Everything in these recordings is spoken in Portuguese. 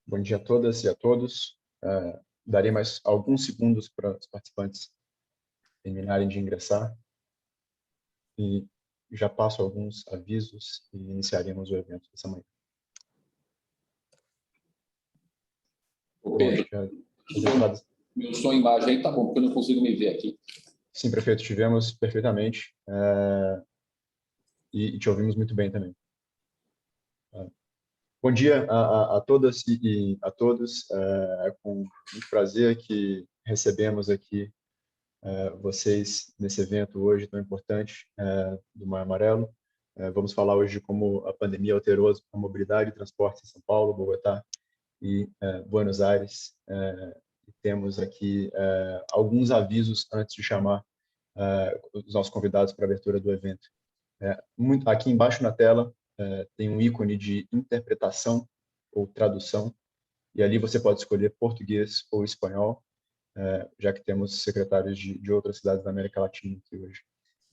Bom dia a todas e a todos. Darei mais alguns segundos para os participantes terminarem de ingressar e já passo alguns avisos e iniciaremos o evento dessa manhã. Pedro, meu som e imagem aí tá bom, porque eu não consigo me ver aqui. Sim, prefeito, tivemos perfeitamente e te ouvimos muito bem também. Bom dia a todas e a todos. É com muito prazer que recebemos aqui vocês nesse evento hoje tão importante do Maio Amarelo. Vamos falar hoje de como a pandemia alterou a mobilidade e transporte em São Paulo, Bogotá e Buenos Aires. Temos aqui alguns avisos antes de chamar os nossos convidados para a abertura do evento. Aqui embaixo na tela tem um ícone de interpretação ou tradução, e ali você pode escolher português ou espanhol, já que temos secretários de outras cidades da América Latina aqui hoje.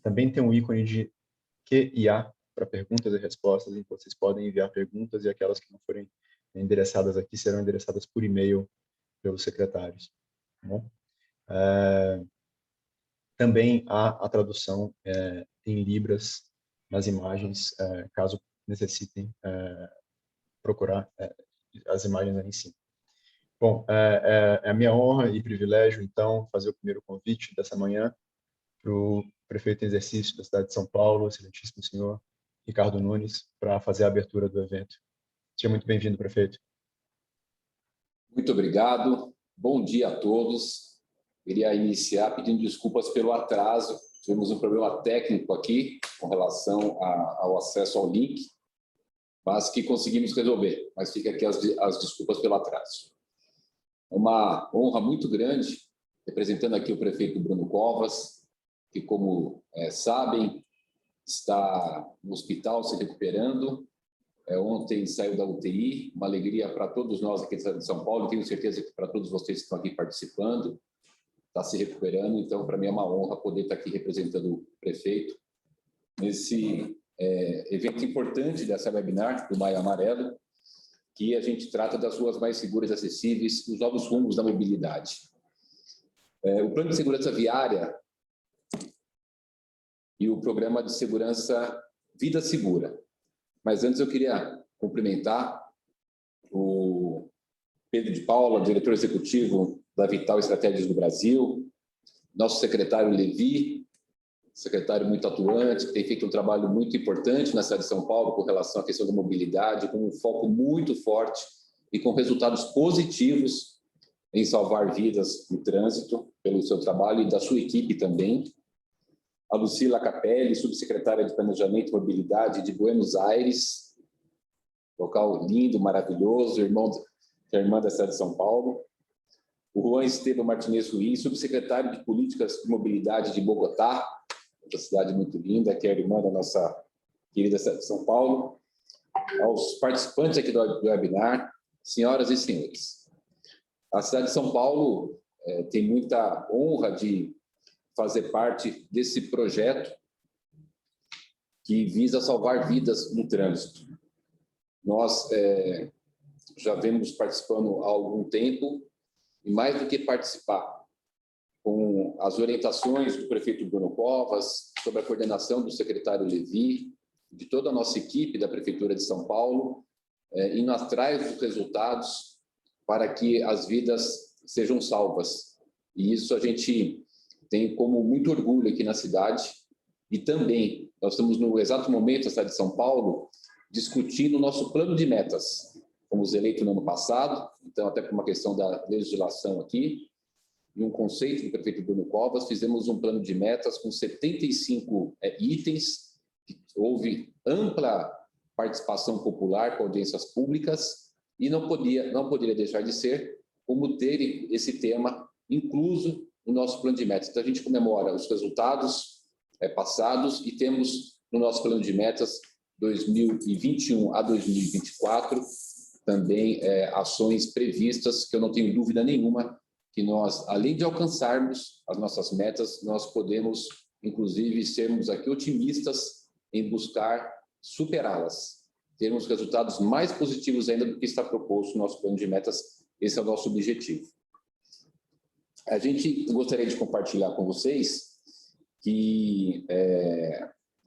Também tem um ícone de Q&A para perguntas e respostas, em que vocês podem enviar perguntas e aquelas que não forem endereçadas aqui serão endereçadas por e-mail pelos secretários. Tá bom? Também há a tradução em libras nas imagens, caso necessitem procurar as imagens aí em cima. Bom, é a minha honra e privilégio, então, fazer o primeiro convite dessa manhã para o prefeito em exercício da cidade de São Paulo, excelentíssimo senhor Ricardo Nunes, para fazer a abertura do evento. Seja muito bem-vindo, prefeito. Muito obrigado. Bom dia a todos. Queria iniciar pedindo desculpas pelo atraso. Tivemos um problema técnico aqui com relação ao acesso ao link, mas que conseguimos resolver. Mas fica aqui as desculpas pelo atraso. Uma honra muito grande, representando aqui o prefeito Bruno Covas, que, como sabem, está no hospital se recuperando. Ontem saiu da UTI, uma alegria para todos nós aqui de São Paulo, tenho certeza que para todos vocês que estão aqui participando, está se recuperando, então para mim é uma honra poder estar aqui representando o prefeito nesse evento importante dessa webinar do Maio Amarelo, que a gente trata das ruas mais seguras e acessíveis, os novos rumos da mobilidade. O Plano de Segurança Viária e o Programa de Segurança Vida Segura. Mas antes eu queria cumprimentar o Pedro de Paula, diretor executivo da Vital Estratégias do Brasil, nosso secretário Levi, secretário muito atuante, que tem feito um trabalho muito importante na cidade de São Paulo com relação à questão da mobilidade, com um foco muito forte e com resultados positivos em salvar vidas no trânsito, pelo seu trabalho e da sua equipe também. A Lucila Capelli, subsecretária de Planejamento e Mobilidade de Buenos Aires, local lindo, maravilhoso, irmã da cidade de São Paulo. O Juan Esteban Martinez Ruiz, subsecretário de Políticas de Mobilidade de Bogotá, outra cidade muito linda, que é a irmã da nossa querida cidade de São Paulo. Aos participantes aqui do webinar, senhoras e senhores. A cidade de São Paulo tem muita honra de fazer parte desse projeto que visa salvar vidas no trânsito. Nós já vemos participando há algum tempo, e mais do que participar, com as orientações do prefeito Bruno Covas, sobre a coordenação do secretário Levi, de toda a nossa equipe da Prefeitura de São Paulo, indo atrás dos resultados para que as vidas sejam salvas. E isso a gente tem como muito orgulho aqui na cidade. E também, nós estamos no exato momento, na cidade de São Paulo, discutindo o nosso plano de metas. Fomos eleitos no ano passado, então até por uma questão da legislação aqui, e um conceito do prefeito Bruno Covas, fizemos um plano de metas com 75 itens, houve ampla participação popular com audiências públicas, e não poderia deixar de ser como ter esse tema incluso no nosso plano de metas. Então, a gente comemora os resultados passados e temos no nosso plano de metas 2021 a 2024 também ações previstas, que eu não tenho dúvida nenhuma que nós, além de alcançarmos as nossas metas, nós podemos, inclusive, sermos aqui otimistas em buscar superá-las. termos resultados mais positivos ainda do que está proposto no nosso plano de metas. Esse é o nosso objetivo. A gente gostaria de compartilhar com vocês que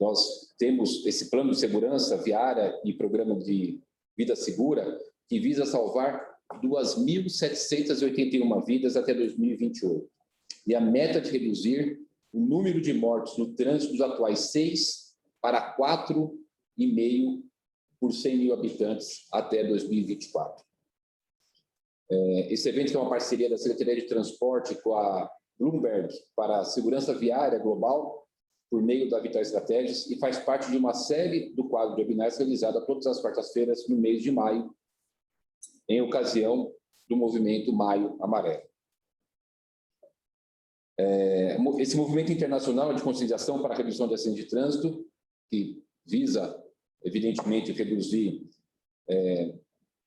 nós temos esse plano de segurança viária e programa de vida segura que visa salvar 2.781 vidas até 2028. E a meta de reduzir o número de mortes no trânsito dos atuais 6 para 4,5 por 100 mil habitantes até 2024. Esse evento é uma parceria da Secretaria de Transporte com a Bloomberg para a segurança viária global, por meio da Vital Estratégias, e faz parte de uma série do quadro de webinars realizada todas as quartas-feiras no mês de maio, em ocasião do movimento Maio Amarelo. Esse movimento internacional de conscientização para a redução de acidentes de trânsito, que visa, evidentemente, reduzir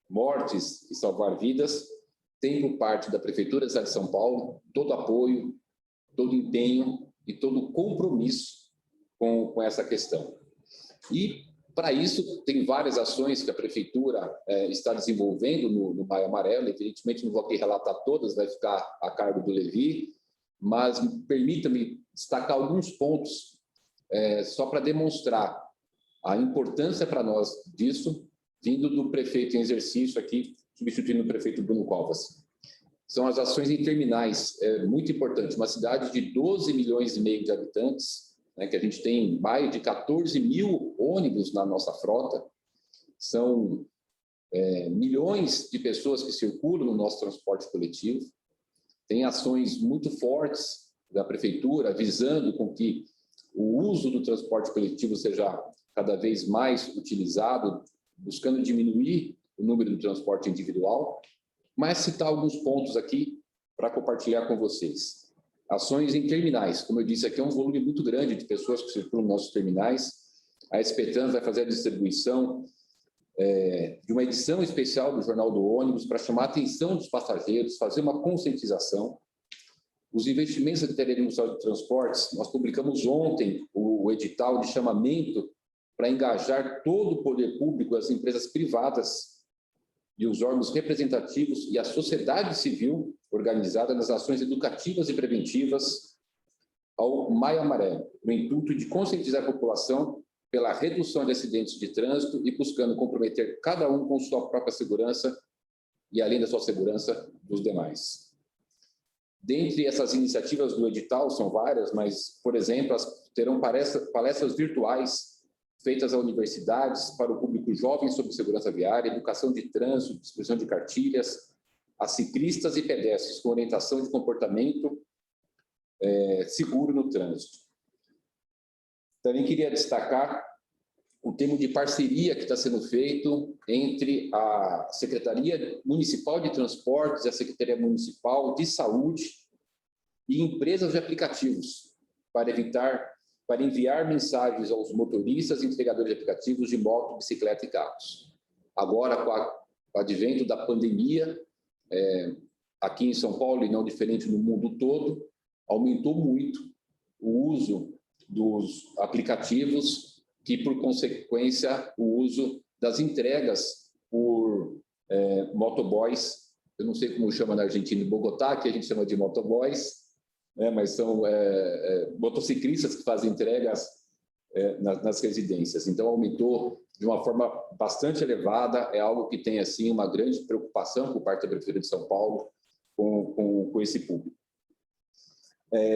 mortes e salvar vidas, tem por parte da Prefeitura de São Paulo todo apoio, todo empenho e todo compromisso com essa questão. E, para isso, tem várias ações que a Prefeitura está desenvolvendo no Maio Amarelo. Evidentemente, não vou aqui relatar todas, vai ficar a cargo do Levi, mas permita-me destacar alguns pontos só para demonstrar a importância para nós disso, vindo do prefeito em exercício aqui, substituindo o prefeito Bruno Covas. São as ações em terminais, muito importante. Uma cidade de 12 milhões e meio de habitantes, né, que a gente tem mais de 14 mil ônibus na nossa frota, são milhões de pessoas que circulam no nosso transporte coletivo. Tem ações muito fortes da prefeitura visando com que o uso do transporte coletivo seja cada vez mais utilizado, buscando diminuir o número do transporte individual, mas citar alguns pontos aqui para compartilhar com vocês. Ações em terminais, como eu disse, aqui é um volume muito grande de pessoas que circulam nos nossos terminais. A SP Trans vai fazer a distribuição de uma edição especial do Jornal do Ônibus para chamar a atenção dos passageiros, fazer uma conscientização. Os investimentos da Secretaria Municipal de Transportes, nós publicamos ontem o edital de chamamento para engajar todo o poder público, as empresas privadas e os órgãos representativos e a sociedade civil organizada nas ações educativas e preventivas ao Maio Amarelo, no intuito de conscientizar a população pela redução de acidentes de trânsito e buscando comprometer cada um com sua própria segurança e, além da sua segurança, dos demais. Dentre essas iniciativas do edital, são várias, mas, por exemplo, terão palestras virtuais feitas a universidades para o público jovem sobre segurança viária, educação de trânsito, distribuição de cartilhas, a ciclistas e pedestres com orientação de comportamento seguro no trânsito. Também queria destacar o termo de parceria que está sendo feito entre a Secretaria Municipal de Transportes e a Secretaria Municipal de Saúde e empresas de aplicativos para enviar mensagens aos motoristas e entregadores de aplicativos de moto, bicicleta e carros. Agora, com o advento da pandemia, aqui em São Paulo, e não diferente no mundo todo, aumentou muito o uso dos aplicativos e, por consequência, o uso das entregas por motoboys. Eu não sei como chama na Argentina, em Bogotá, que a gente chama de motoboys, mas são motociclistas que fazem entregas nas residências. Então, aumentou de uma forma bastante elevada, é algo que tem, assim, uma grande preocupação por parte da Prefeitura de São Paulo com esse público.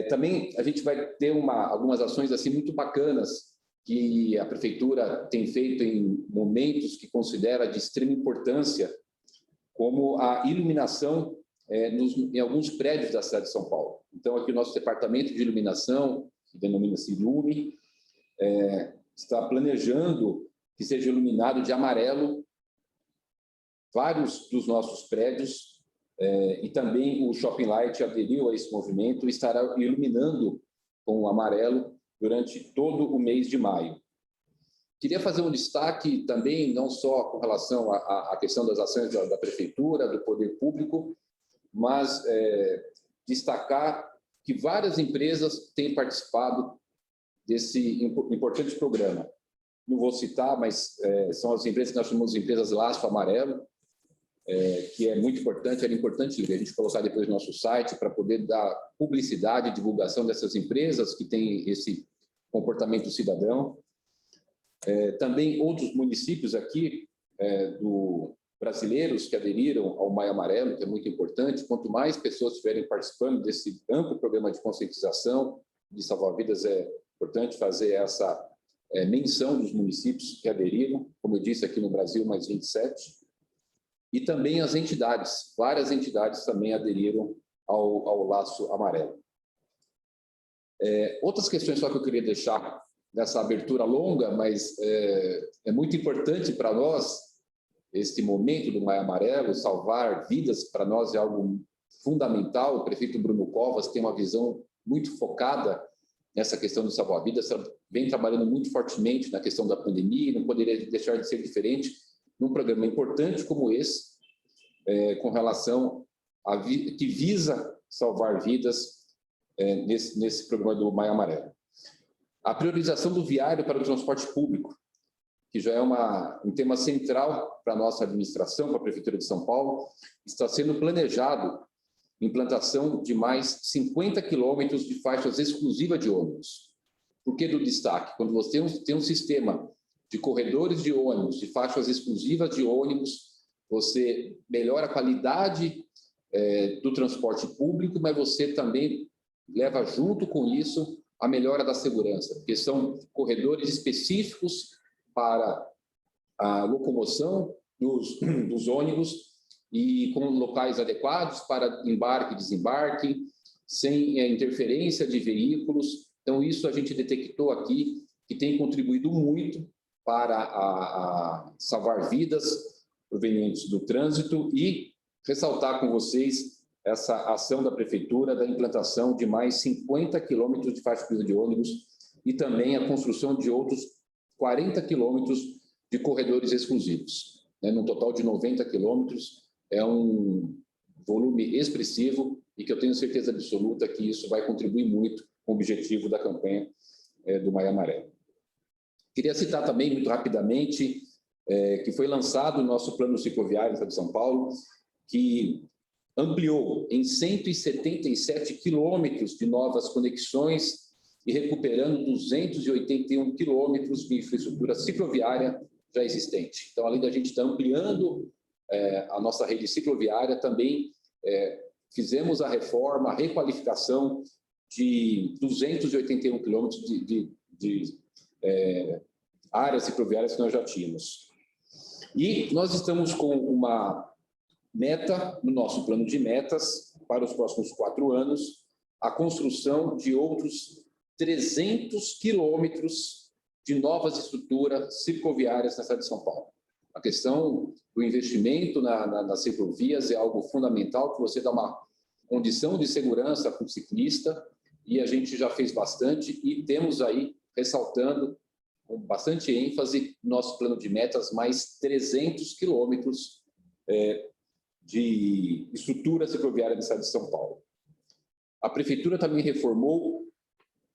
Também a gente vai ter algumas ações assim muito bacanas que a Prefeitura tem feito em momentos que considera de extrema importância, como a iluminação em alguns prédios da cidade de São Paulo. Então, aqui o nosso departamento de iluminação, que denomina-se Ilume, está planejando que seja iluminado de amarelo vários dos nossos prédios, e também o Shopping Light aderiu a esse movimento e estará iluminando com o amarelo durante todo o mês de maio. Queria fazer um destaque também, não só com relação à questão das ações da Prefeitura, do poder público, mas destacar que várias empresas têm participado desse importante programa. não vou citar, mas são as empresas que nós chamamos de empresas Laço Amarelo, que é muito importante, era importante a gente colocar depois no nosso site para poder dar publicidade e divulgação dessas empresas que têm esse comportamento cidadão. Também outros municípios aqui brasileiros que aderiram ao Maio Amarelo, que é muito importante. Quanto mais pessoas estiverem participando desse amplo programa de conscientização de salvar vidas, é importante fazer essa menção dos municípios que aderiram, como eu disse, aqui no Brasil, mais 27. E também as entidades, várias entidades também aderiram ao Laço Amarelo. Outras questões só que eu queria deixar nessa abertura longa, mas é muito importante para nós, este momento do Maio Amarelo, salvar vidas para nós é algo fundamental. O prefeito Bruno Covas tem uma visão muito focada nessa questão do salvar vidas, vem trabalhando muito fortemente na questão da pandemia, e não poderia deixar de ser diferente num programa importante como esse, com relação que visa salvar vidas nesse programa do Maio Amarelo. A priorização do viário para o transporte público, que já é um tema central para a nossa administração, para a Prefeitura de São Paulo, está sendo planejado implantação de mais 50 quilômetros de faixas exclusivas de ônibus. Por que do destaque? Quando você tem um sistema de corredores de ônibus, de faixas exclusivas de ônibus, você melhora a qualidade do transporte público, mas você também leva junto com isso a melhora da segurança, porque são corredores específicos para a locomoção dos ônibus e com locais adequados para embarque e desembarque, sem interferência de veículos. Então, isso a gente detectou aqui, que tem contribuído muito para salvar vidas provenientes do trânsito, e ressaltar com vocês essa ação da Prefeitura da implantação de mais 50 quilômetros de faixa de ônibus e também a construção de outros 40 quilômetros de corredores exclusivos. No total de 90 quilômetros, é um volume expressivo e que eu tenho certeza absoluta que isso vai contribuir muito com o objetivo da campanha do Maio Amarelo. Queria citar também, muito rapidamente, que foi lançado o nosso plano cicloviário no estado de São Paulo, que ampliou em 177 quilômetros de novas conexões e recuperando 281 quilômetros de infraestrutura cicloviária já existente. Então, além da gente estar ampliando a nossa rede cicloviária, também fizemos a reforma, a requalificação de 281 quilômetros de áreas cicloviárias que nós já tínhamos. E nós estamos com uma meta, no nosso plano de metas, para os próximos 4 anos, a construção de outros 300 quilômetros de novas estruturas cicloviárias na cidade de São Paulo. A questão do investimento nas ciclovias é algo fundamental, que você dá uma condição de segurança para o ciclista, e a gente já fez bastante, e temos aí, ressaltando, com bastante ênfase, nosso plano de metas, mais 300 quilômetros de estrutura cicloviária da cidade de São Paulo. A Prefeitura também reformou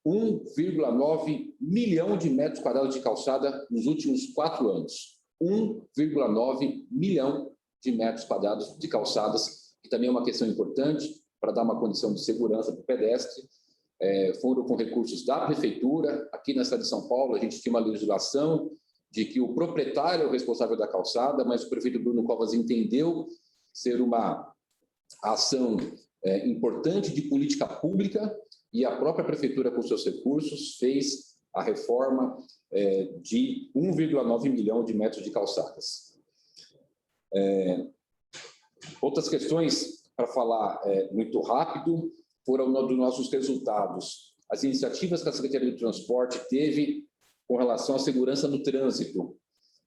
1,9 milhão de metros quadrados de calçada nos últimos 4 anos. 1,9 milhão de metros quadrados de calçadas, que também é uma questão importante para dar uma condição de segurança para o pedestre. Foram com recursos da Prefeitura. Aqui na cidade de São Paulo, a gente tinha uma legislação de que o proprietário é o responsável da calçada, mas o prefeito Bruno Covas entendeu ser uma ação importante de política pública, e a própria Prefeitura, com seus recursos, fez a reforma de 1,9 milhão de metros de calçadas. Outras questões, para falar muito rápido, foram dos nossos resultados. As iniciativas que a Secretaria do Transporte teve com relação à segurança no trânsito.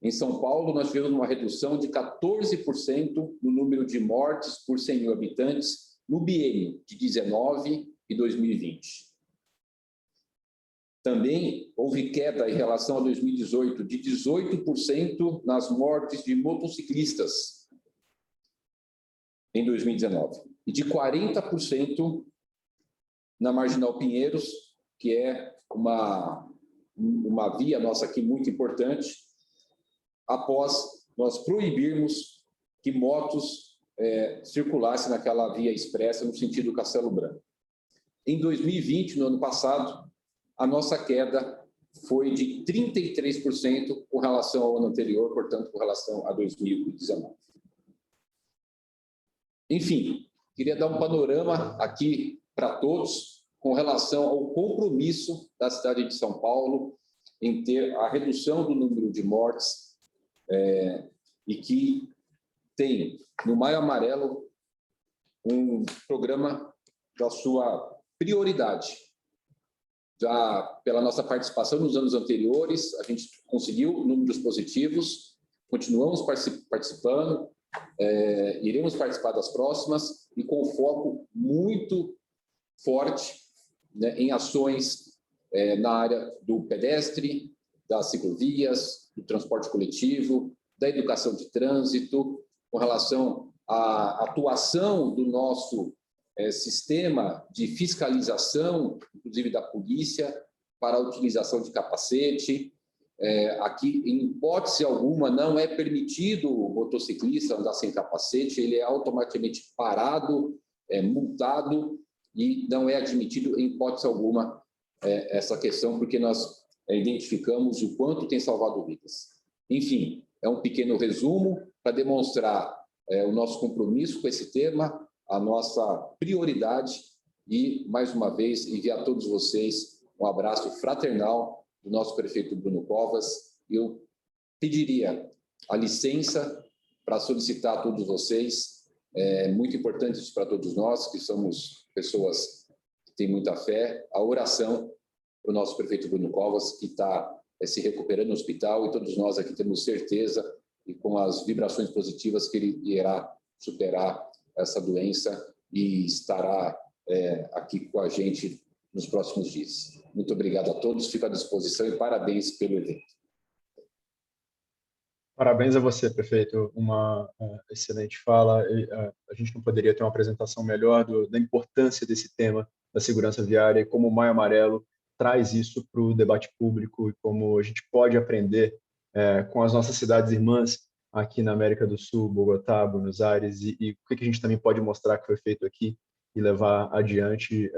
Em São Paulo, nós tivemos uma redução de 14% no número de mortes por 100 mil habitantes no biênio de 19 e 2020. Também houve queda em relação a 2018 de 18% nas mortes de motociclistas em 2019 e de 40% na Marginal Pinheiros, que é uma uma via nossa aqui muito importante, após nós proibirmos que motos circulassem naquela via expressa no sentido Castelo Branco. Em 2020, no ano passado, a nossa queda foi de 33% com relação ao ano anterior, portanto, com relação a 2019. Enfim, queria dar um panorama aqui para todos com relação ao compromisso da cidade de São Paulo em ter a redução do número de mortes e que tem, no Maio Amarelo, um programa da sua prioridade. Já pela nossa participação nos anos anteriores, a gente conseguiu números positivos, continuamos participando, iremos participar das próximas e com foco muito forte, né, em ações na área do pedestre, das ciclovias, do transporte coletivo, da educação de trânsito, com relação à atuação do nosso sistema de fiscalização, inclusive da polícia, para a utilização de capacete. Aqui, em hipótese alguma, não é permitido o motociclista andar sem capacete, ele é automaticamente parado, multado, e não é admitido, em hipótese alguma, essa questão, porque nós identificamos o quanto tem salvado vidas. Enfim, é um pequeno resumo para demonstrar o nosso compromisso com esse tema, a nossa prioridade e, mais uma vez, enviar a todos vocês um abraço fraternal do nosso prefeito Bruno Covas. Eu pediria a licença para solicitar a todos vocês, muito importante isso para todos nós, que somos pessoas que têm muita fé, a oração para o nosso prefeito Bruno Covas, que está se recuperando no hospital, e todos nós aqui temos certeza, e com as vibrações positivas, que ele irá superar essa doença e estará aqui com a gente nos próximos dias. Muito obrigado a todos, fico à disposição e parabéns pelo evento. Parabéns a você, prefeito, uma excelente fala. A gente não poderia ter uma apresentação melhor da importância desse tema da segurança viária e como o Maio Amarelo traz isso para o debate público e como a gente pode aprender com as nossas cidades irmãs aqui na América do Sul, Bogotá, Buenos Aires, e o que a gente também pode mostrar que foi feito aqui e levar adiante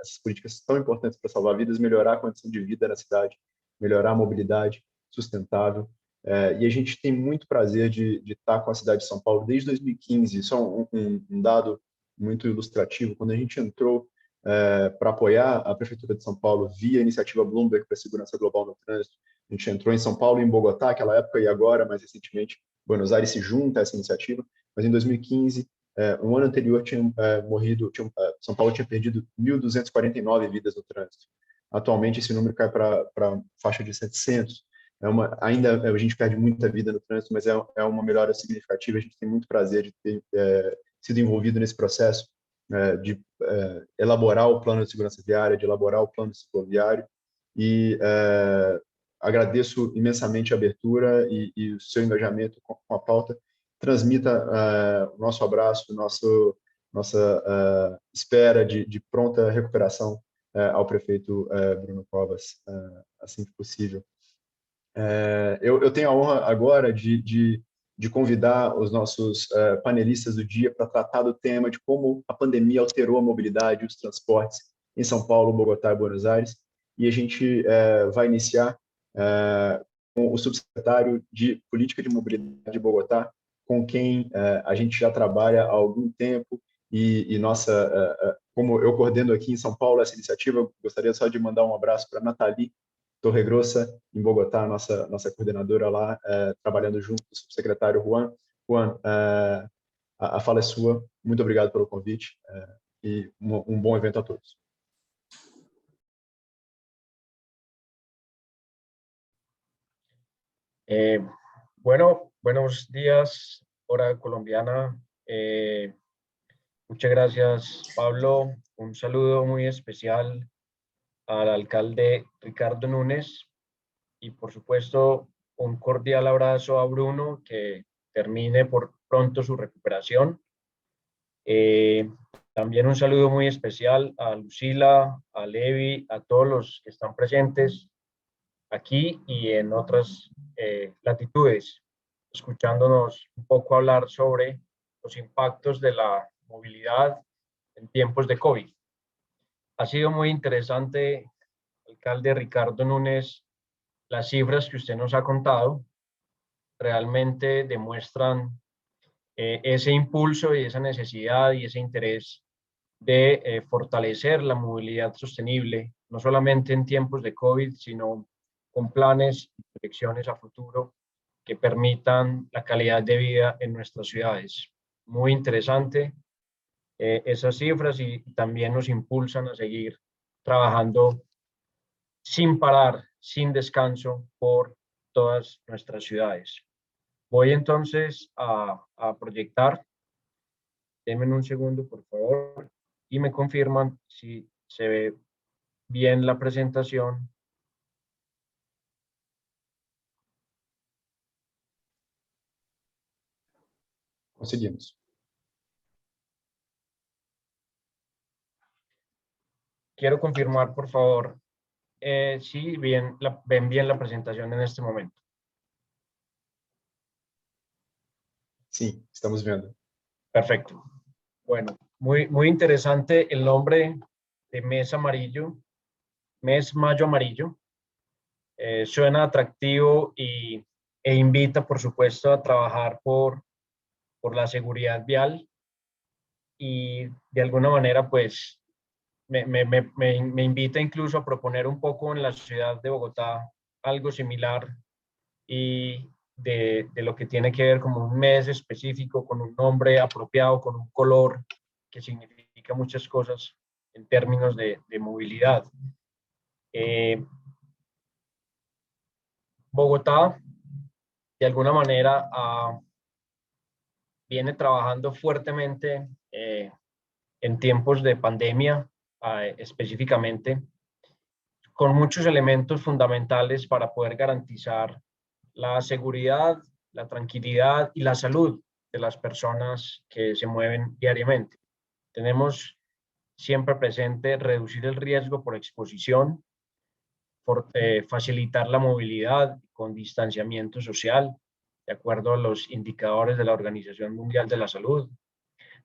essas políticas tão importantes para salvar vidas, melhorar a condição de vida na cidade, melhorar a mobilidade sustentável. E a gente tem muito prazer de estar com a cidade de São Paulo desde 2015. Só um dado muito ilustrativo: quando a gente entrou para apoiar a Prefeitura de São Paulo via a iniciativa Bloomberg para a segurança global no trânsito, a gente entrou em São Paulo e em Bogotá, naquela época, e agora, mais recentemente, Buenos Aires se junta a essa iniciativa. Mas em 2015, um ano anterior, São Paulo tinha perdido 1.249 vidas no trânsito. Atualmente, esse número cai para a faixa de 700. Ainda a gente perde muita vida no trânsito, mas é uma melhora significativa. A gente tem muito prazer de ter sido envolvido nesse processo de elaborar o plano de segurança viária, de elaborar o plano cicloviário, e agradeço imensamente a abertura e o seu engajamento com a pauta. Transmita o nosso abraço, nossa espera de pronta recuperação ao prefeito Bruno Covas, assim que possível. Eu tenho a honra agora de convidar os nossos panelistas do dia para tratar do tema de como a pandemia alterou a mobilidade e os transportes em São Paulo, Bogotá e Buenos Aires. E a gente vai iniciar com o subsecretário de Política de Mobilidade de Bogotá, com quem a gente já trabalha há algum tempo, e como eu coordeno aqui em São Paulo essa iniciativa, eu gostaria só de mandar um abraço para a Nathalie Torregrossa, em Bogotá, nossa coordenadora lá, trabalhando junto com o subsecretário Juan. Juan, a fala é sua. Muito obrigado pelo convite e um bom evento a todos. Bueno, buenos días, hora colombiana. Muchas gracias, Pablo. Un saludo muy especial al alcalde Ricardo Núñez y, por supuesto, un cordial abrazo a Bruno, que termine por pronto su recuperación. También un saludo muy especial a Lucila, a Levi, a todos los que están presentes aquí y en otras latitudes, escuchándonos un poco hablar sobre los impactos de la movilidad en tiempos de COVID. Ha sido muy interesante, alcalde Ricardo Núñez, las cifras que usted nos ha contado realmente demuestran ese impulso y esa necesidad y ese interés de fortalecer la movilidad sostenible, no solamente en tiempos de COVID, sino con planes y proyecciones a futuro que permitan la calidad de vida en nuestras ciudades. Muy interesante esas cifras y también nos impulsan a seguir trabajando sin parar, sin descanso por todas nuestras ciudades. Voy entonces a proyectar. Denme un segundo, por favor, y me confirman si se ve bien la presentación. Conseguimos. Quiero confirmar, por favor, si ven bien la presentación en este momento. Sí, estamos viendo. Perfecto. Bueno, muy interesante el nombre de Mes Amarillo, Mes Mayo Amarillo. Suena atractivo e invita, por supuesto, a trabajar por la seguridad vial y de alguna manera, pues, me invita incluso a proponer un poco en la ciudad de Bogotá algo similar y de lo que tiene que ver como un mes específico, con un nombre apropiado, con un color que significa muchas cosas en términos de movilidad. Bogotá, de alguna manera, viene trabajando fuertemente en tiempos de pandemia, específicamente, con muchos elementos fundamentales para poder garantizar la seguridad, la tranquilidad y la salud de las personas que se mueven diariamente. Tenemos siempre presente reducir el riesgo por exposición, facilitar la movilidad con distanciamiento social, de acuerdo a los indicadores de la Organización Mundial de la Salud,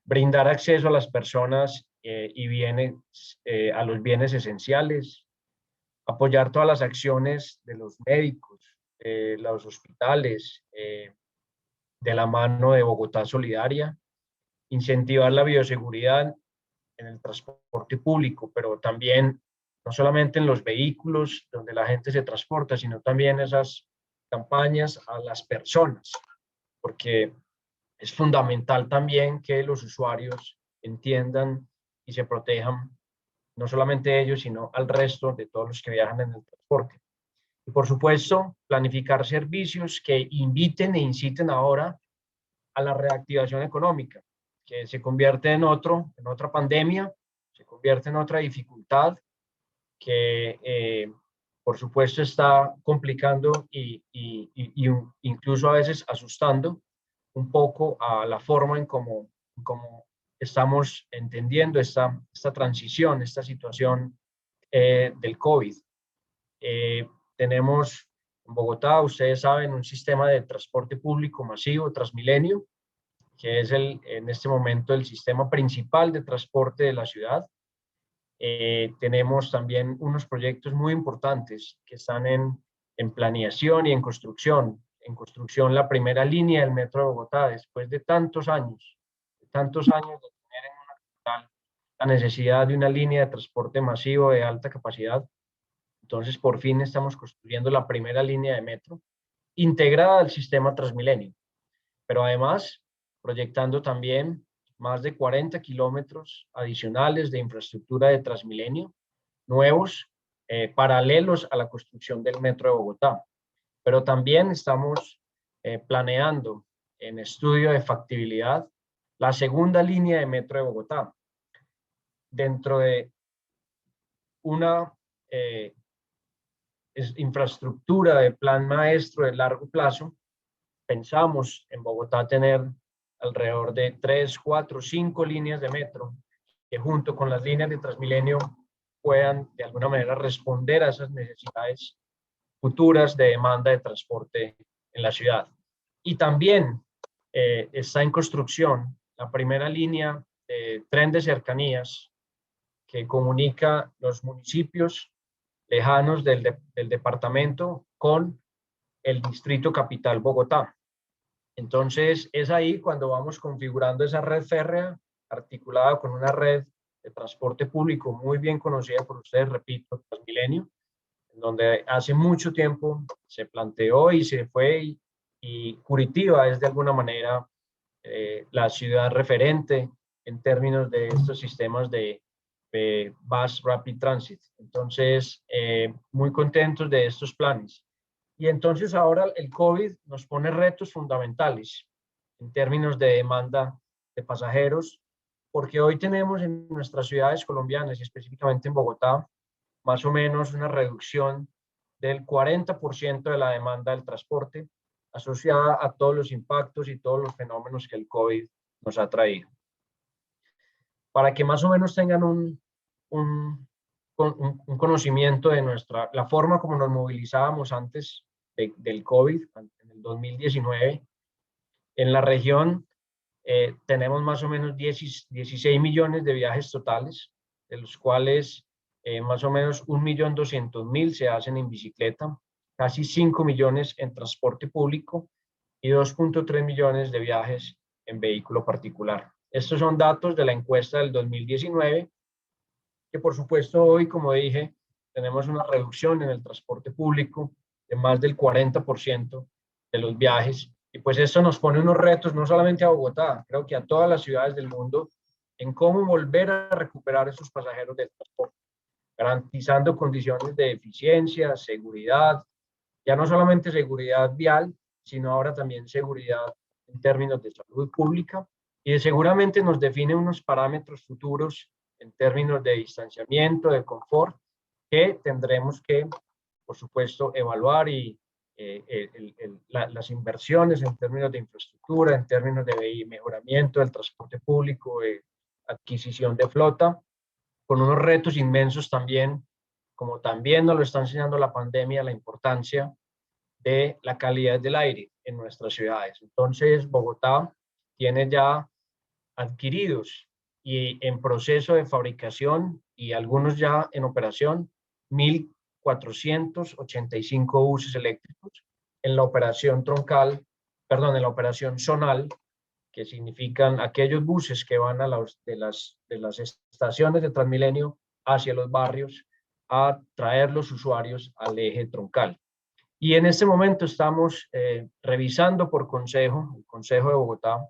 brindar acceso a las personas y bienes, a los bienes esenciales, apoyar todas las acciones de los médicos, los hospitales, de la mano de Bogotá Solidaria, incentivar la bioseguridad en el transporte público, pero también no solamente en los vehículos donde la gente se transporta, sino también esas campañas a las personas, porque es fundamental también que los usuarios entiendan y se protejan, no solamente ellos, sino al resto de todos los que viajan en el transporte. Y por supuesto, planificar servicios que inviten e inciten ahora a la reactivación económica, que se convierte en otra pandemia, se convierte en otra dificultad que por supuesto está complicando y incluso a veces asustando un poco a la forma en cómo estamos entendiendo esta transición, esta situación del COVID. Tenemos en Bogotá, ustedes saben, un sistema de transporte público masivo, Transmilenio, que es en este momento el sistema principal de transporte de la ciudad. Tenemos también unos proyectos muy importantes que están en planeación y en construcción. En construcción la primera línea del Metro de Bogotá, después de tantos años de tener en una capital la necesidad de una línea de transporte masivo de alta capacidad. Entonces, por fin estamos construyendo la primera línea de metro integrada al sistema Transmilenio, pero además proyectando también más de 40 kilómetros adicionales de infraestructura de Transmilenio, nuevos, paralelos a la construcción del Metro de Bogotá. Pero también estamos planeando en estudio de factibilidad la segunda línea de Metro de Bogotá. Dentro de una infraestructura de plan maestro de largo plazo, pensamos en Bogotá tener alrededor de 3, 4, 5 líneas de metro que junto con las líneas de Transmilenio puedan de alguna manera responder a esas necesidades futuras de demanda de transporte en la ciudad. Y también está en construcción la primera línea de tren de cercanías que comunica los municipios lejanos del departamento con el distrito capital Bogotá. Entonces es ahí cuando vamos configurando esa red férrea articulada con una red de transporte público muy bien conocida por ustedes, repito, Transmilenio, donde hace mucho tiempo se planteó y se fue, y Curitiba es de alguna manera la ciudad referente en términos de estos sistemas de Bus Rapid Transit. Entonces, muy contentos de estos planes. Y entonces ahora el COVID nos pone retos fundamentales en términos de demanda de pasajeros, porque hoy tenemos en nuestras ciudades colombianas y específicamente en Bogotá, más o menos una reducción del 40% de la demanda del transporte asociada a todos los impactos y todos los fenómenos que el COVID nos ha traído. Para que más o menos tengan un conocimiento de la forma como nos movilizábamos antes del COVID, en el 2019, en la región tenemos más o menos 16 millones de viajes totales, de los cuales más o menos 1.200.000 se hacen en bicicleta, casi 5 millones en transporte público y 2.3 millones de viajes en vehículo particular. Estos son datos de la encuesta del 2019, que por supuesto hoy, como dije, tenemos una reducción en el transporte público de más del 40% de los viajes. Y pues esto nos pone unos retos no solamente a Bogotá, creo que a todas las ciudades del mundo, en cómo volver a recuperar esos pasajeros del transporte, garantizando condiciones de eficiencia, seguridad, ya no solamente seguridad vial, sino ahora también seguridad en términos de salud pública, y seguramente nos define unos parámetros futuros en términos de distanciamiento, de confort, que tendremos que, por supuesto, evaluar y las inversiones en términos de infraestructura, en términos de mejoramiento del transporte público, adquisición de flota, con unos retos inmensos también, como también nos lo está enseñando la pandemia, la importancia de la calidad del aire en nuestras ciudades. Entonces, Bogotá tiene ya adquiridos y en proceso de fabricación y algunos ya en operación 1.485 buses eléctricos en la operación troncal, perdón, en la operación zonal, que significan aquellos buses que van de las estaciones de Transmilenio hacia los barrios a traer los usuarios al eje troncal. Y en este momento estamos revisando por consejo, el Consejo de Bogotá,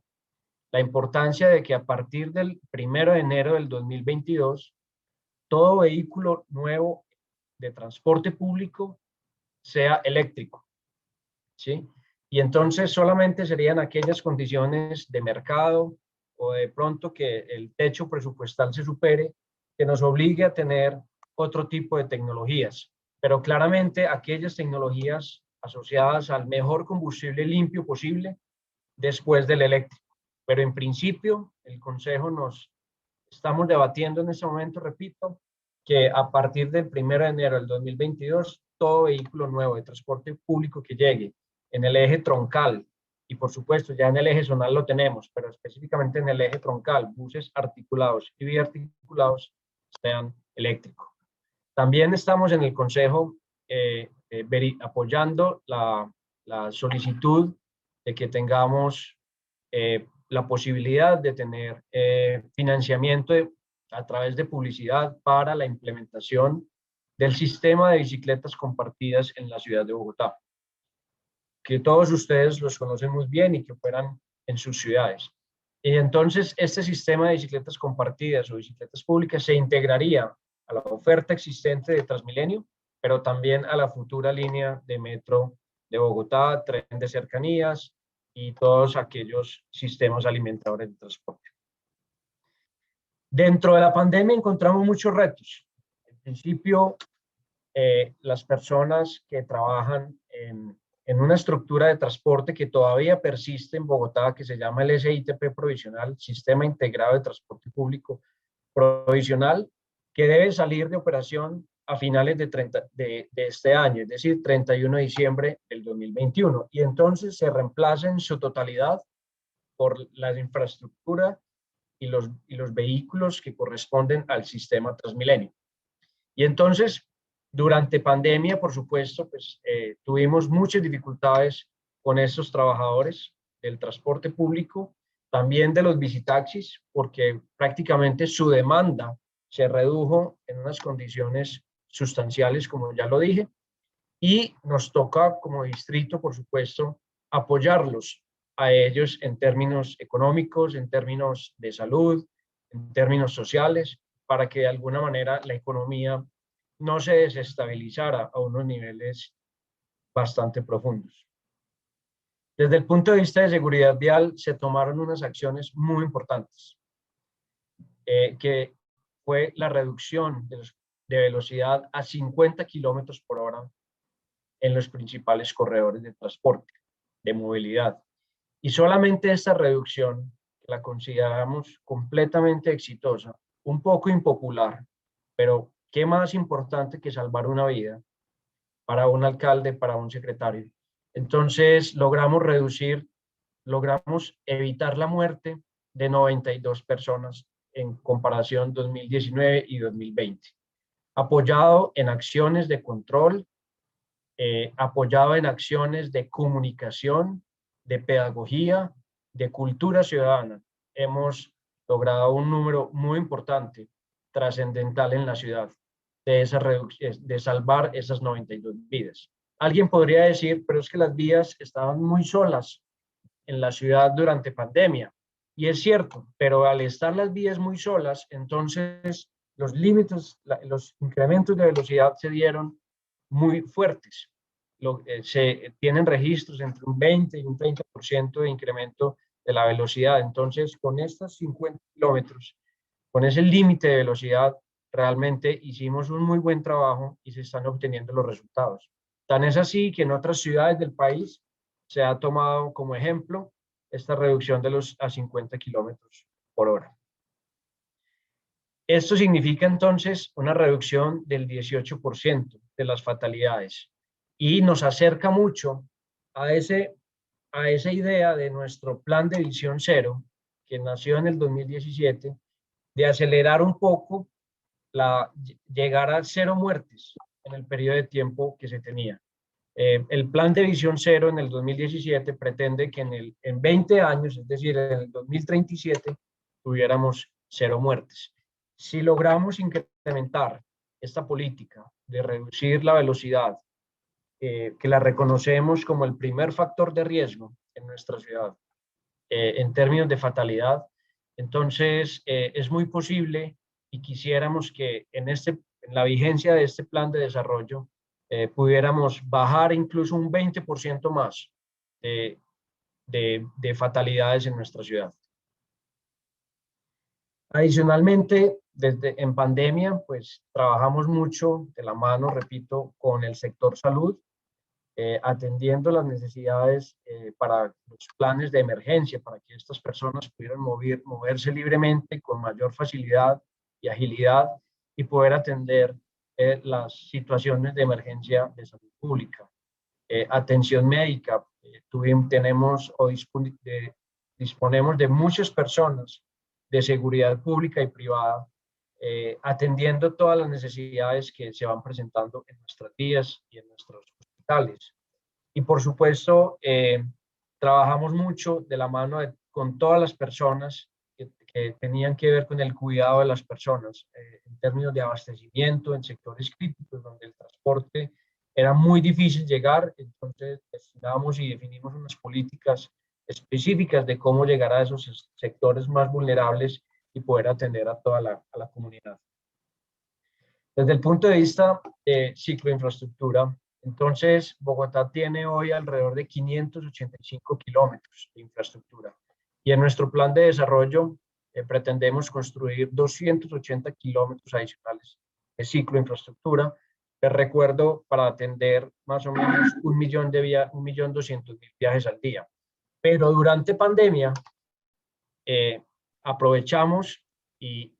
la importancia de que a partir del 1 de enero del 2022, todo vehículo nuevo de transporte público sea eléctrico, ¿sí? Y entonces solamente serían aquellas condiciones de mercado o de pronto que el techo presupuestal se supere, que nos obligue a tener otro tipo de tecnologías. Pero claramente aquellas tecnologías asociadas al mejor combustible limpio posible después del eléctrico. Pero en principio, el Consejo estamos debatiendo en este momento, repito, que a partir del 1 de enero del 2022, todo vehículo nuevo de transporte público que llegue en el eje troncal, y por supuesto ya en el eje zonal lo tenemos, pero específicamente en el eje troncal, buses articulados y biarticulados, sean eléctricos. También estamos en el Consejo apoyando la solicitud de que tengamos la posibilidad de tener financiamiento a través de publicidad para la implementación del sistema de bicicletas compartidas en la ciudad de Bogotá, que todos ustedes los conocen muy bien y que operan en sus ciudades. Y entonces este sistema de bicicletas compartidas o bicicletas públicas se integraría a la oferta existente de Transmilenio, pero también a la futura línea de metro de Bogotá, tren de cercanías y todos aquellos sistemas alimentadores de transporte. Dentro de la pandemia encontramos muchos retos. En principio, las personas que trabajan en una estructura de transporte que todavía persiste en Bogotá, que se llama el SITP provisional, Sistema Integrado de Transporte Público Provisional, que debe salir de operación a finales de este año, es decir, 31 de diciembre del 2021. Y entonces se reemplaza en su totalidad por la infraestructura y los vehículos que corresponden al sistema Transmilenio. Y entonces, durante pandemia, por supuesto, pues tuvimos muchas dificultades con estos trabajadores del transporte público, también de los visitaxis, porque prácticamente su demanda se redujo en unas condiciones sustanciales, como ya lo dije, y nos toca como distrito, por supuesto, apoyarlos a ellos en términos económicos, en términos de salud, en términos sociales, para que de alguna manera la economía no se desestabilizara a unos niveles bastante profundos. Desde el punto de vista de seguridad vial, se tomaron unas acciones muy importantes, que fue la reducción de velocidad a 50 kilómetros por hora en los principales corredores de transporte, de movilidad. Y solamente esta reducción la consideramos completamente exitosa, un poco impopular, pero qué más importante que salvar una vida para un alcalde, para un secretario. Entonces logramos evitar la muerte de 92 personas en comparación 2019 y 2020, apoyado en acciones de control, apoyado en acciones de comunicación, de pedagogía, de cultura ciudadana. Hemos logrado un número muy importante, trascendental en la ciudad, de salvar esas 92 vidas. Alguien podría decir, pero es que las vías estaban muy solas en la ciudad durante pandemia. Y es cierto, pero al estar las vías muy solas, entonces los límites, los incrementos de velocidad se dieron muy fuertes. Se tienen registros entre un 20 y un 30% de incremento de la velocidad. Entonces, con estos 50 kilómetros, con ese límite de velocidad, realmente hicimos un muy buen trabajo y se están obteniendo los resultados. Tan es así que en otras ciudades del país se ha tomado como ejemplo esta reducción a 50 kilómetros por hora. Esto significa entonces una reducción del 18% de las fatalidades y nos acerca mucho a esa idea de nuestro plan de visión cero, que nació en el 2017, de acelerar un poco llegar a 0 muertes en el periodo de tiempo que se tenía. El plan de visión cero en el 2017 pretende que en 20 años, es decir, en el 2037, tuviéramos 0 muertes. Si logramos incrementar esta política de reducir la velocidad, que la reconocemos como el primer factor de riesgo en nuestra ciudad, en términos de fatalidad, entonces es muy posible y quisiéramos que en la vigencia de este plan de desarrollo pudiéramos bajar incluso un 20% más de fatalidades en nuestra ciudad. Adicionalmente, en pandemia, pues trabajamos mucho de la mano, repito, con el sector salud, atendiendo las necesidades para los planes de emergencia, para que estas personas pudieran moverse libremente con mayor facilidad y agilidad y poder atender las situaciones de emergencia de salud pública. Atención médica, disponemos de muchas personas de seguridad pública y privada, atendiendo todas las necesidades que se van presentando en nuestras vías y en nuestros hospitales. Y por supuesto, trabajamos mucho de la mano con todas las personas que tenían que ver con el cuidado de las personas, en términos de abastecimiento, en sectores críticos donde el transporte era muy difícil llegar. Entonces destinamos y definimos unas políticas específicas de cómo llegar a esos sectores más vulnerables y poder atender a toda la comunidad. Desde el punto de vista de cicloinfraestructura, entonces Bogotá tiene hoy alrededor de 585 kilómetros de infraestructura y en nuestro plan de desarrollo pretendemos construir 280 kilómetros adicionales de cicloinfraestructura. Les recuerdo, para atender más o menos 1.200.000 viajes al día. Pero durante pandemia aprovechamos y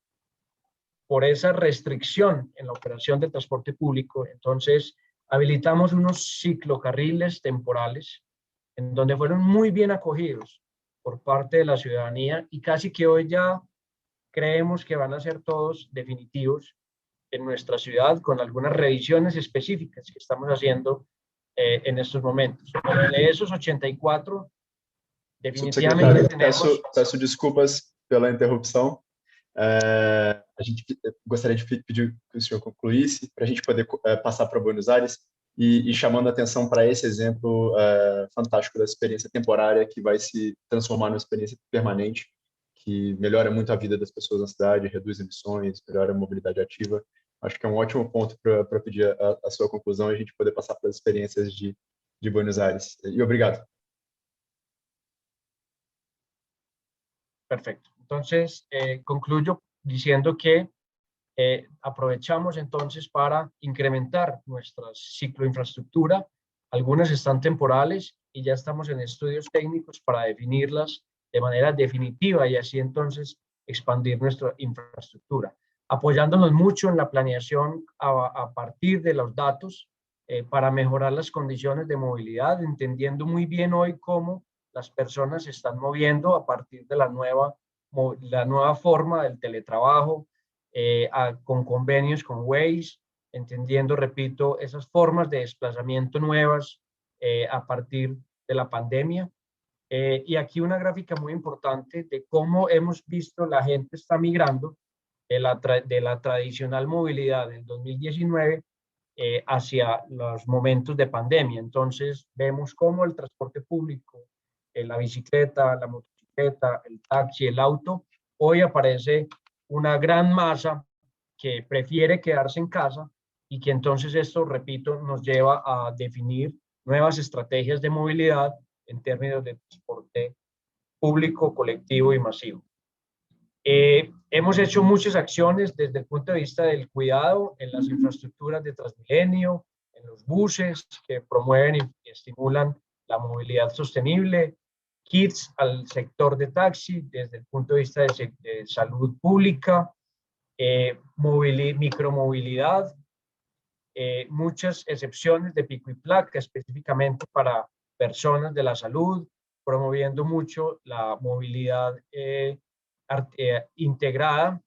por esa restricción en la operación del transporte público, entonces habilitamos unos ciclocarriles temporales en donde fueron muy bien acogidos por parte de la ciudadanía y casi que hoy ya creemos que van a ser todos definitivos en nuestra ciudad con algunas revisiones específicas que estamos haciendo en estos momentos. Pero de esos 84, definitivamente tenemos... Peço desculpas pela interrupção. A gente gostaria de pedir que o senhor concluísse para a gente poder passar para Buenos Aires e chamando a atenção para esse exemplo fantástico da experiência temporária que vai se transformar numa experiência permanente, que melhora muito a vida das pessoas na cidade, reduz emissões, melhora a mobilidade ativa. Acho que é um ótimo ponto para pedir a sua conclusão e a gente poder passar para as experiências de Buenos Aires. E obrigado. Perfecto. Entonces, concluyo diciendo que aprovechamos entonces para incrementar nuestra cicloinfraestructura. Algunas están temporales y ya estamos en estudios técnicos para definirlas de manera definitiva y así entonces expandir nuestra infraestructura, apoyándonos mucho en la planeación a partir de los datos para mejorar las condiciones de movilidad, entendiendo muy bien hoy cómo las personas se están moviendo a partir de la nueva forma del teletrabajo, con convenios con Waze, entendiendo, repito, esas formas de desplazamiento nuevas a partir de la pandemia. Y aquí una gráfica muy importante de cómo hemos visto la gente está migrando de la tradicional movilidad del 2019 hacia los momentos de pandemia. Entonces vemos cómo el transporte público, la bicicleta, la motocicleta, el taxi, el auto, hoy aparece una gran masa que prefiere quedarse en casa y que entonces esto, repito, nos lleva a definir nuevas estrategias de movilidad en términos de transporte público, colectivo y masivo. Hemos hecho muchas acciones desde el punto de vista del cuidado en las infraestructuras de Transmilenio, en los buses que promueven y estimulan la movilidad sostenible, kits al sector de taxi desde el punto de vista de salud pública, micromovilidad, muchas excepciones de pico y placa específicamente para personas de la salud, promoviendo mucho la movilidad integrada.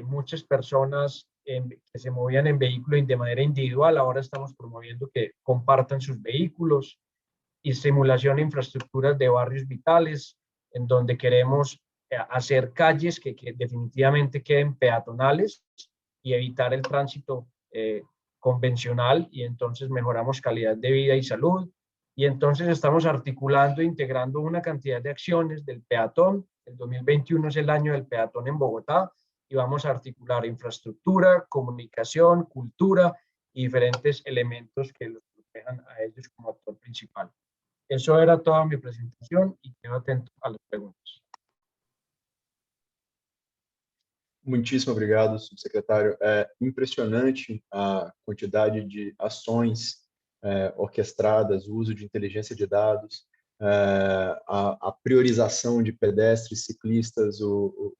Muchas personas que se movían en vehículo de manera individual, ahora estamos promoviendo que compartan sus vehículos, y simulación de infraestructuras de barrios vitales, en donde queremos hacer calles que definitivamente queden peatonales y evitar el tránsito convencional, y entonces mejoramos calidad de vida y salud. Y entonces estamos articulando e integrando una cantidad de acciones del peatón. El 2021 es el año del peatón en Bogotá y vamos a articular infraestructura, comunicación, cultura y diferentes elementos que los protejan a ellos como actor principal. Eso era toda mi presentación y quedo atento a las preguntas. Muitíssimo obrigado, subsecretário. É impressionante a quantidade de ações orquestradas, o uso de inteligência de dados, a priorização de pedestres, ciclistas, o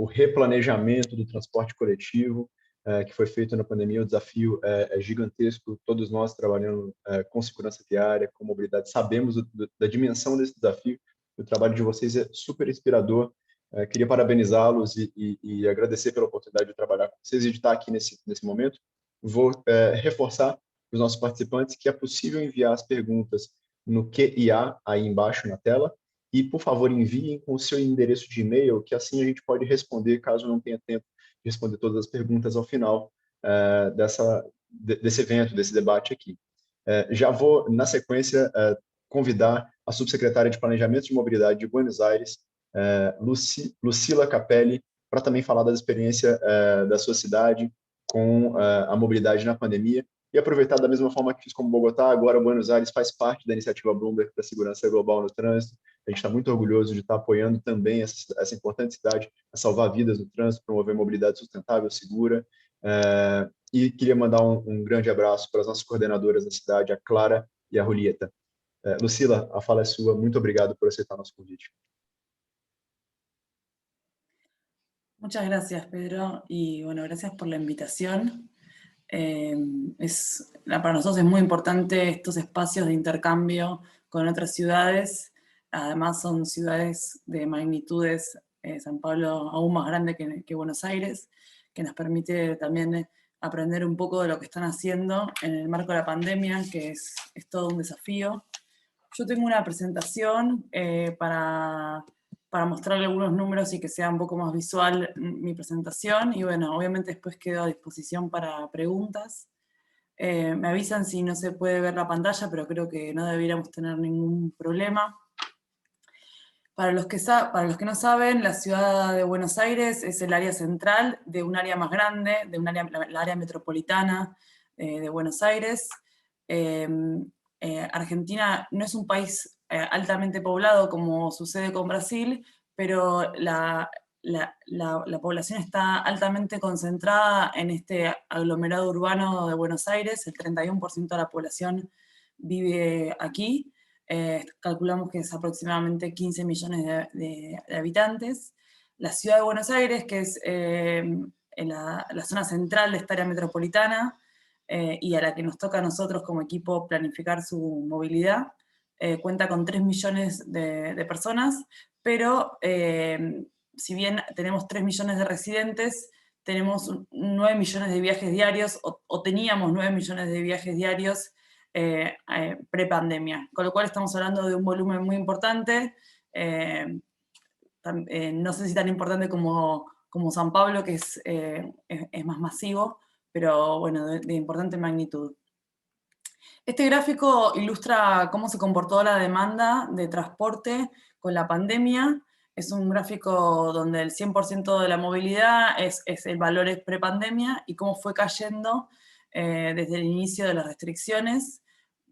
replanejamento do transporte coletivo que foi feito na pandemia. O desafio é gigantesco. Todos nós trabalhando com segurança viária, com mobilidade, sabemos da dimensão desse desafio. O trabalho de vocês é super inspirador. Queria parabenizá-los e agradecer pela oportunidade de trabalhar com vocês e de estar aqui nesse momento. Vou reforçar para os nossos participantes que é possível enviar as perguntas no QIA aí embaixo na tela e, por favor, enviem com o seu endereço de e-mail, que assim a gente pode responder, caso não tenha tempo de responder todas as perguntas ao final desse evento, desse debate aqui. Já vou, na sequência, convidar a subsecretária de Planejamento de Mobilidade de Buenos Aires, Lucila Capelli, para também falar da experiência da sua cidade com a mobilidade na pandemia e aproveitar da mesma forma que fiz como Bogotá, agora Buenos Aires faz parte da iniciativa Bloomberg para a segurança global no trânsito. A gente está muito orgulhoso de estar apoiando também essa importante cidade a salvar vidas no trânsito, promover mobilidade sustentável, segura. E queria mandar um grande abraço para as nossas coordenadoras da cidade, a Clara e a Julieta. Lucila, a fala é sua. Muito obrigado por aceitar nosso convite. Muchas gracias, Pedro, y bueno, gracias por la invitación. Para nosotros es muy importante estos espacios de intercambio con otras ciudades. Además son ciudades de magnitudes, San Pablo aún más grande que Buenos Aires, que nos permite también aprender un poco de lo que están haciendo en el marco de la pandemia, que es todo un desafío. Yo tengo una presentación para mostrarle algunos números y que sea un poco más visual mi presentación, y bueno, obviamente después quedo a disposición para preguntas. Me avisan si no se puede ver la pantalla, pero creo que no deberíamos tener ningún problema. Para los que no saben, la ciudad de Buenos Aires es el área central de un área más grande, la área metropolitana de Buenos Aires. Argentina no es un país altamente poblado como sucede con Brasil, pero la población está altamente concentrada en este aglomerado urbano de Buenos Aires. El 31% de la población vive aquí. Calculamos que es aproximadamente 15 millones de habitantes. La ciudad de Buenos Aires, que es en la zona central de esta área metropolitana, y a la que nos toca a nosotros como equipo planificar su movilidad, cuenta con 3 millones de personas, pero si bien tenemos 3 millones de residentes, tenemos 9 millones de viajes diarios, o teníamos 9 millones de viajes diarios pre-pandemia, con lo cual estamos hablando de un volumen muy importante, no sé si tan importante como San Pablo, que es más masivo, pero bueno, de importante magnitud. Este gráfico ilustra cómo se comportó la demanda de transporte con la pandemia. Es un gráfico donde el 100% de la movilidad es el valor pre-pandemia y cómo fue cayendo desde el inicio de las restricciones.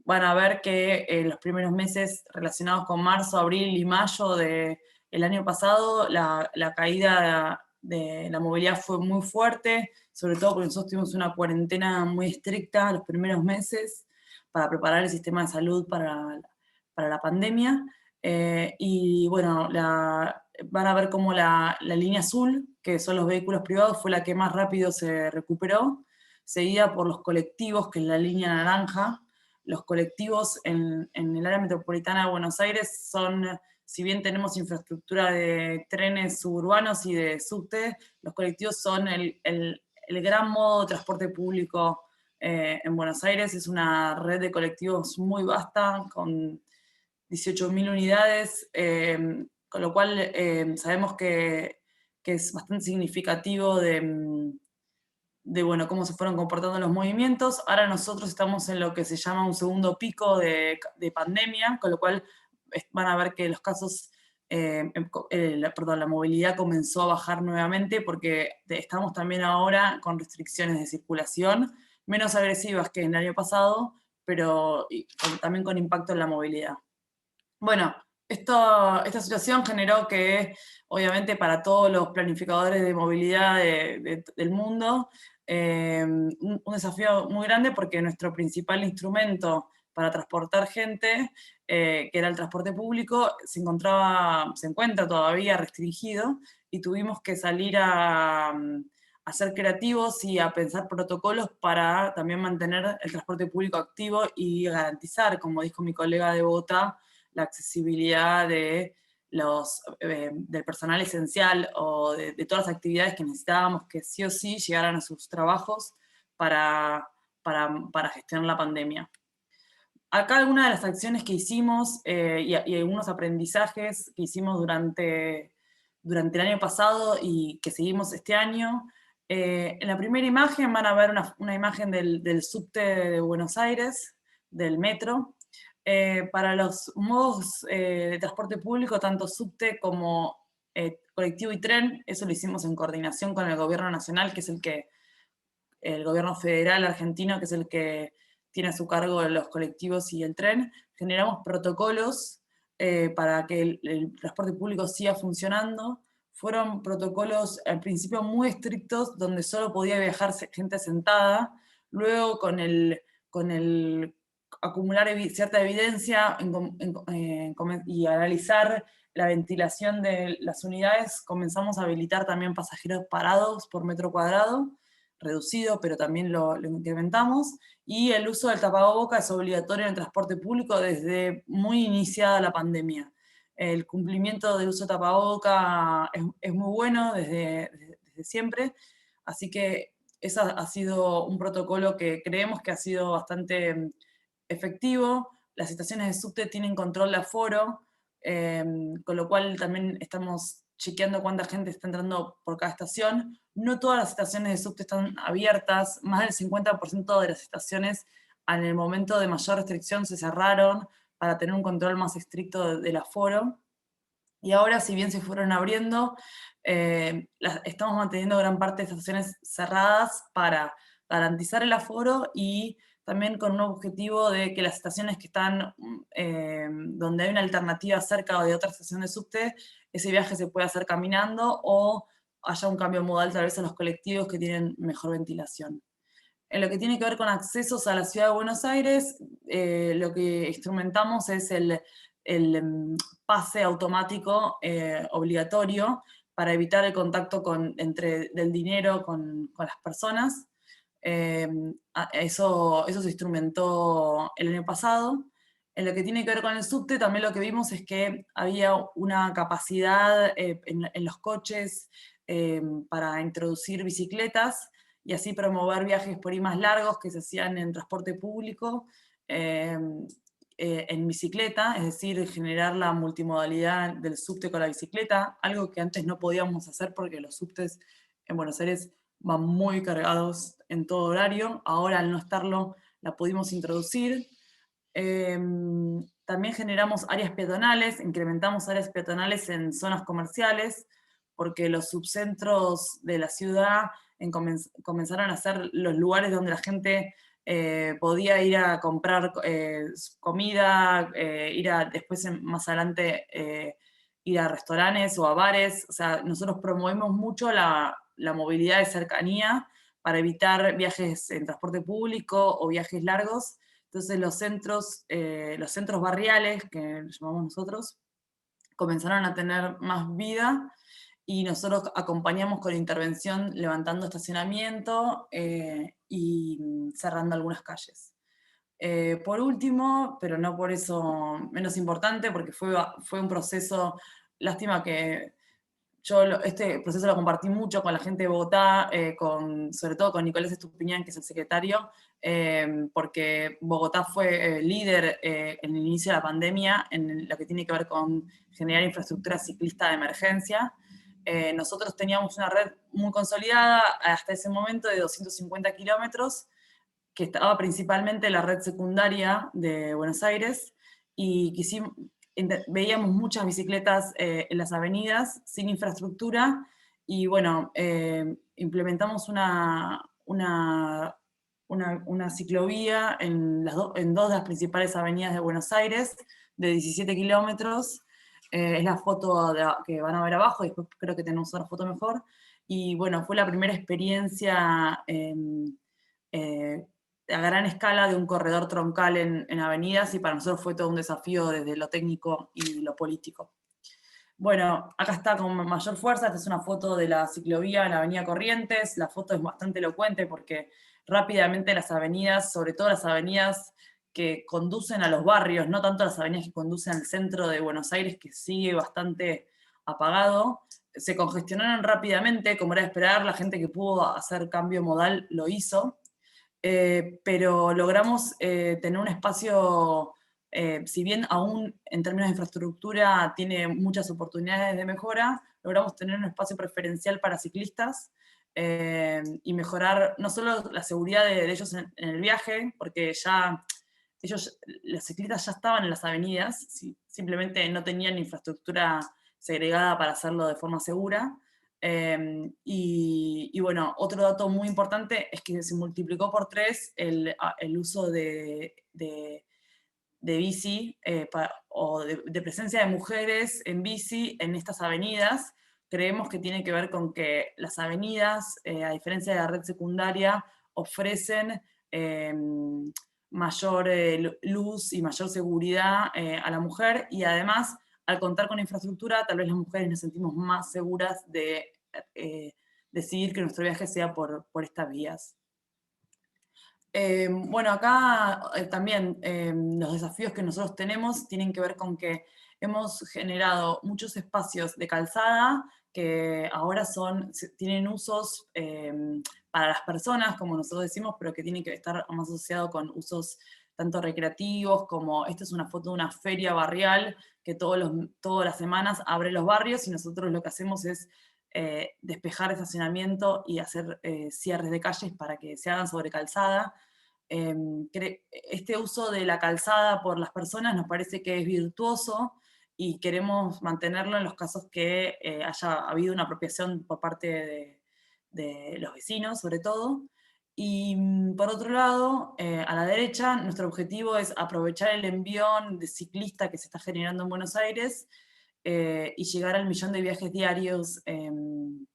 Van a ver que en los primeros meses relacionados con marzo, abril y mayo del año pasado, la caída de la movilidad fue muy fuerte, sobre todo porque nosotros tuvimos una cuarentena muy estricta los primeros meses para preparar el sistema de salud para la pandemia. Y bueno, van a ver cómo la línea azul, que son los vehículos privados, fue la que más rápido se recuperó, seguida por los colectivos, que es la línea naranja. Los colectivos en el área metropolitana de Buenos Aires son, si bien tenemos infraestructura de trenes suburbanos y de subte, los colectivos son el gran modo de transporte público en Buenos Aires. Es una red de colectivos muy vasta, con 18.000 unidades, con lo cual sabemos que es bastante significativo de bueno, cómo se fueron comportando los movimientos. Ahora nosotros estamos en lo que se llama un segundo pico de pandemia, con lo cual van a ver que los casos, la movilidad comenzó a bajar nuevamente, porque estamos también ahora con restricciones de circulación, menos agresivas que en el año pasado, pero también con impacto en la movilidad. Bueno, esta situación generó que, obviamente, para todos los planificadores de movilidad del mundo, un desafío muy grande, porque nuestro principal instrumento para transportar gente, que era el transporte público, se encuentra todavía restringido, y tuvimos que salir a ser creativos y a pensar protocolos para también mantener el transporte público activo y garantizar, como dijo mi colega de Bogotá, la accesibilidad del personal esencial, o de todas las actividades que necesitábamos que sí o sí llegaran a sus trabajos para gestionar la pandemia. Acá algunas de las acciones que hicimos y algunos aprendizajes que hicimos durante el año pasado y que seguimos este año. En la primera imagen van a ver una imagen del subte de Buenos Aires, del metro. Para los modos de transporte público, tanto subte como colectivo y tren, eso lo hicimos en coordinación con el gobierno nacional, que es el gobierno federal argentino, que es el que tiene a su cargo los colectivos y el tren. Generamos protocolos para que el transporte público siga funcionando. Fueron protocolos al principio muy estrictos, donde solo podía viajar gente sentada. Luego, con el acumular cierta evidencia, y analizar la ventilación de las unidades, comenzamos a habilitar también pasajeros parados por metro cuadrado, reducido, pero también lo incrementamos, y el uso del tapaboca es obligatorio en el transporte público desde muy iniciada la pandemia. El cumplimiento del uso de tapaboca es muy bueno desde siempre, así que ese ha sido un protocolo que creemos que ha sido bastante efectivo. Las estaciones de subte tienen control de aforo, con lo cual también estamos chequeando cuánta gente está entrando por cada estación. No todas las estaciones de subte están abiertas, más del 50% de las estaciones en el momento de mayor restricción se cerraron para tener un control más estricto del aforo. Y ahora, si bien se fueron abriendo, estamos manteniendo gran parte de estaciones cerradas para garantizar el aforo y también con un objetivo de que las estaciones que están donde hay una alternativa cerca o de otra estación de subte, ese viaje se pueda hacer caminando o haya un cambio modal tal vez a los colectivos que tienen mejor ventilación. En lo que tiene que ver con accesos a la ciudad de Buenos Aires, lo que instrumentamos es el pase automático obligatorio para evitar el contacto del dinero con las personas. Eso se instrumentó el año pasado. En lo que tiene que ver con el subte, también lo que vimos es que había una capacidad en los coches para introducir bicicletas y así promover viajes por ahí más largos que se hacían en transporte público en bicicleta, es decir, generar la multimodalidad del subte con la bicicleta, algo que antes no podíamos hacer porque los subtes en Buenos Aires van muy cargados en todo horario. Ahora, al no estarlo, la pudimos introducir. También generamos áreas peatonales, incrementamos áreas peatonales en zonas comerciales, porque los subcentros de la ciudad comenzaron a ser los lugares donde la gente podía ir a comprar comida, después más adelante ir a restaurantes o a bares. O sea, nosotros promovemos mucho la movilidad de cercanía para evitar viajes en transporte público o viajes largos. Entonces los centros barriales, que llamamos nosotros, comenzaron a tener más vida y nosotros acompañamos con intervención levantando estacionamiento y cerrando algunas calles. Por último, pero no por eso menos importante, porque fue un proceso, lástima que yo este proceso lo compartí mucho con la gente de Bogotá, sobre todo con Nicolás Estupiñán, que es el secretario, porque Bogotá fue líder en el inicio de la pandemia en lo que tiene que ver con generar infraestructura ciclista de emergencia. Nosotros teníamos una red muy consolidada hasta ese momento de 250 kilómetros, que estaba principalmente en la red secundaria de Buenos Aires, y veíamos muchas bicicletas en las avenidas sin infraestructura, y bueno, implementamos una ciclovía en dos de las principales avenidas de Buenos Aires, de 17 kilómetros. Es la foto que van a ver abajo, y después creo que tenemos otra foto mejor. Y bueno, fue la primera experiencia a gran escala de un corredor troncal en avenidas, y para nosotros fue todo un desafío desde lo técnico y lo político. Bueno, acá está con mayor fuerza, esta es una foto de la ciclovía en la avenida Corrientes. La foto es bastante elocuente porque rápidamente las avenidas, sobre todo las avenidas que conducen a los barrios, no tanto las avenidas que conducen al centro de Buenos Aires, que sigue bastante apagado, se congestionaron rápidamente, como era de esperar. La gente que pudo hacer cambio modal lo hizo, pero logramos tener un espacio, si bien aún en términos de infraestructura tiene muchas oportunidades de mejora, logramos tener un espacio preferencial para ciclistas y mejorar no solo la seguridad de ellos en el viaje, porque ya los ciclistas ya estaban en las avenidas, simplemente no tenían infraestructura segregada para hacerlo de forma segura. Y bueno, otro dato muy importante es que se multiplicó por 3 el uso de bici o de presencia de mujeres en bici en estas avenidas. Creemos que tiene que ver con que las avenidas, a diferencia de la red secundaria, ofrecen mayor luz y mayor seguridad a la mujer, y además, al contar con infraestructura, tal vez las mujeres nos sentimos más seguras de decidir que nuestro viaje sea por estas vías. Bueno, acá también los desafíos que nosotros tenemos tienen que ver con que hemos generado muchos espacios de calzada que ahora tienen usos para las personas, como nosotros decimos, pero que tienen que estar más asociados con usos tanto recreativos como, esta es una foto de una feria barrial que todas las semanas abre los barrios, y nosotros lo que hacemos es despejar estacionamiento y hacer cierres de calles para que se hagan sobre calzada. Este uso de la calzada por las personas nos parece que es virtuoso y queremos mantenerlo en los casos que haya habido una apropiación por parte de los vecinos, sobre todo. Y por otro lado, a la derecha, nuestro objetivo es aprovechar el envión de ciclista que se está generando en Buenos Aires y llegar al 1.000.000 de viajes diarios en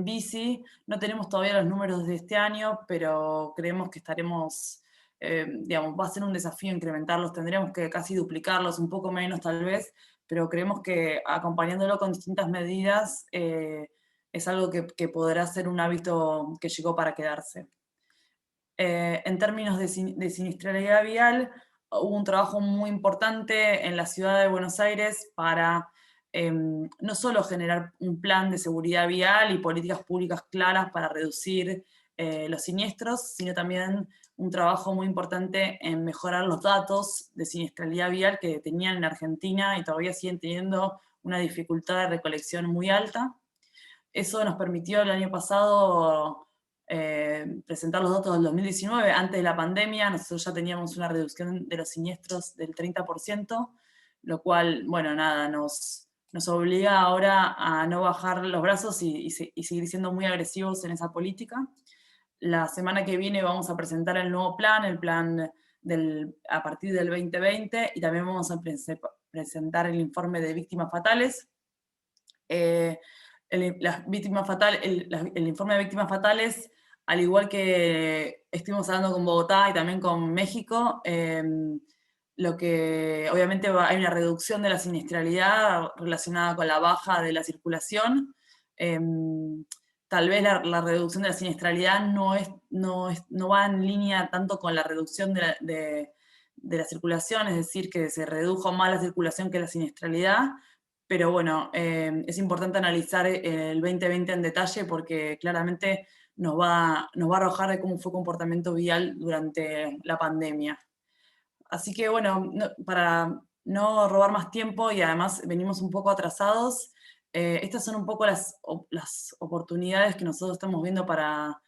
bici. No tenemos todavía los números de este año, pero creemos que estaremos, digamos, va a ser un desafío incrementarlos, tendremos que casi duplicarlos, un poco menos tal vez, pero creemos que acompañándolo con distintas medidas es algo que podrá ser un hábito que llegó para quedarse. En términos de siniestralidad vial, hubo un trabajo muy importante en la ciudad de Buenos Aires para no solo generar un plan de seguridad vial y políticas públicas claras para reducir los siniestros, sino también un trabajo muy importante en mejorar los datos de siniestralidad vial que tenían en Argentina y todavía siguen teniendo una dificultad de recolección muy alta. Eso nos permitió el año pasado presentar los datos del 2019, antes de la pandemia. Nosotros ya teníamos una reducción de los siniestros del 30%, lo cual, bueno, nada, nos obliga ahora a no bajar los brazos y seguir siendo muy agresivos en esa política. La semana que viene vamos a presentar el nuevo plan, el plan a partir del 2020, y también vamos a presentar el informe de víctimas fatales. El informe de víctimas fatales, al igual que estuvimos hablando con Bogotá y también con México, lo que obviamente hay una reducción de la siniestralidad relacionada con la baja de la circulación. Tal vez la reducción de la siniestralidad no va en línea tanto con la reducción de la circulación, es decir, que se redujo más la circulación que la siniestralidad, pero bueno, es importante analizar el 2020 en detalle porque claramente nos va a arrojar de cómo fue el comportamiento vial durante la pandemia. Así que bueno, para no robar más tiempo, y además venimos un poco atrasados, estas son un poco las oportunidades que nosotros estamos viendo para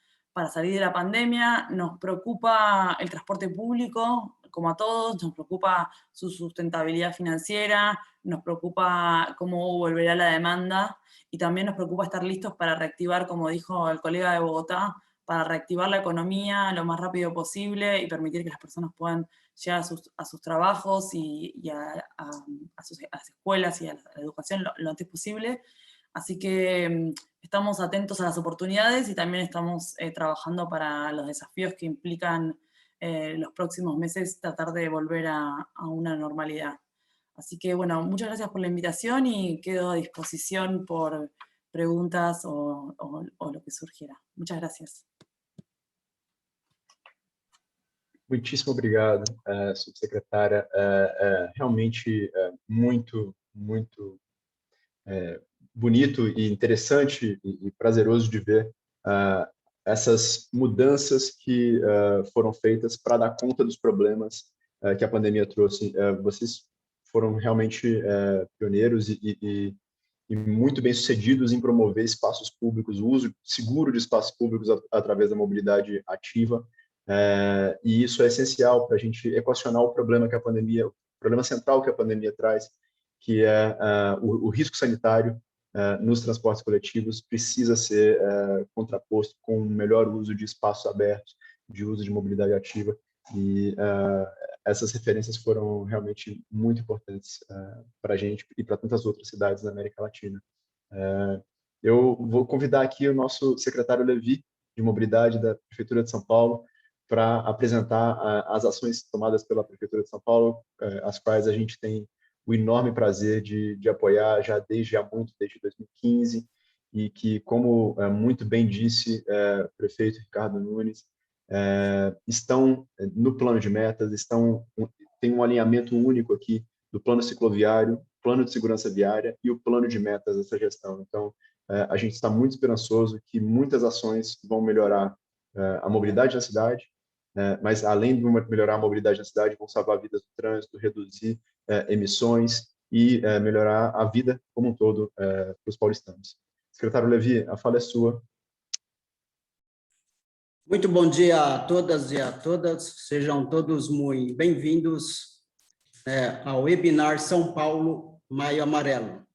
salir de la pandemia. Nos preocupa el transporte público, como a todos, nos preocupa su sustentabilidad financiera, nos preocupa cómo volverá la demanda, y también nos preocupa estar listos para reactivar, como dijo el colega de Bogotá, para reactivar la economía lo más rápido posible y permitir que las personas puedan llegar a sus trabajos y a las escuelas y a la educación lo antes posible. Así que estamos atentos a las oportunidades y también estamos trabajando para los desafíos que implican los próximos meses tratar de volver a una normalidad. Así que bueno, muchas gracias por la invitación y quedo a disposición por preguntas o lo que surgiera. Muchas gracias. Muitíssimo obrigado, subsecretária. Realmente muito bonito e interessante e prazeroso de ver essas mudanças que foram feitas para dar conta dos problemas que a pandemia trouxe. Vocês foram realmente pioneiros e muito bem-sucedidos em promover espaços públicos, o uso seguro de espaços públicos através da mobilidade ativa. E isso é essencial para a gente equacionar o problema o problema central que a pandemia traz, que é o risco sanitário nos transportes coletivos, precisa ser contraposto com um melhor uso de espaços abertos, de uso de mobilidade ativa, e essas referências foram realmente muito importantes para a gente e para tantas outras cidades da América Latina. Eu vou convidar aqui o nosso secretário Levi, de Mobilidade da Prefeitura de São Paulo, para apresentar as ações tomadas pela Prefeitura de São Paulo, as quais a gente tem o enorme prazer de apoiar desde 2015, e que, como muito bem disse o prefeito Ricardo Nunes, estão no plano de metas, tem um alinhamento único aqui do plano cicloviário, plano de segurança viária e o plano de metas dessa gestão. Então, a gente está muito esperançoso que muitas ações vão melhorar a mobilidade na cidade, mas, além de melhorar a mobilidade na cidade, vão salvar vidas no trânsito, reduzir emissões e melhorar a vida como um todo para os paulistanos. Secretário Levi, a fala é sua. Muito bom dia a todas e a todas, sejam todos muito bem-vindos ao webinar São Paulo, Maio Amarelo.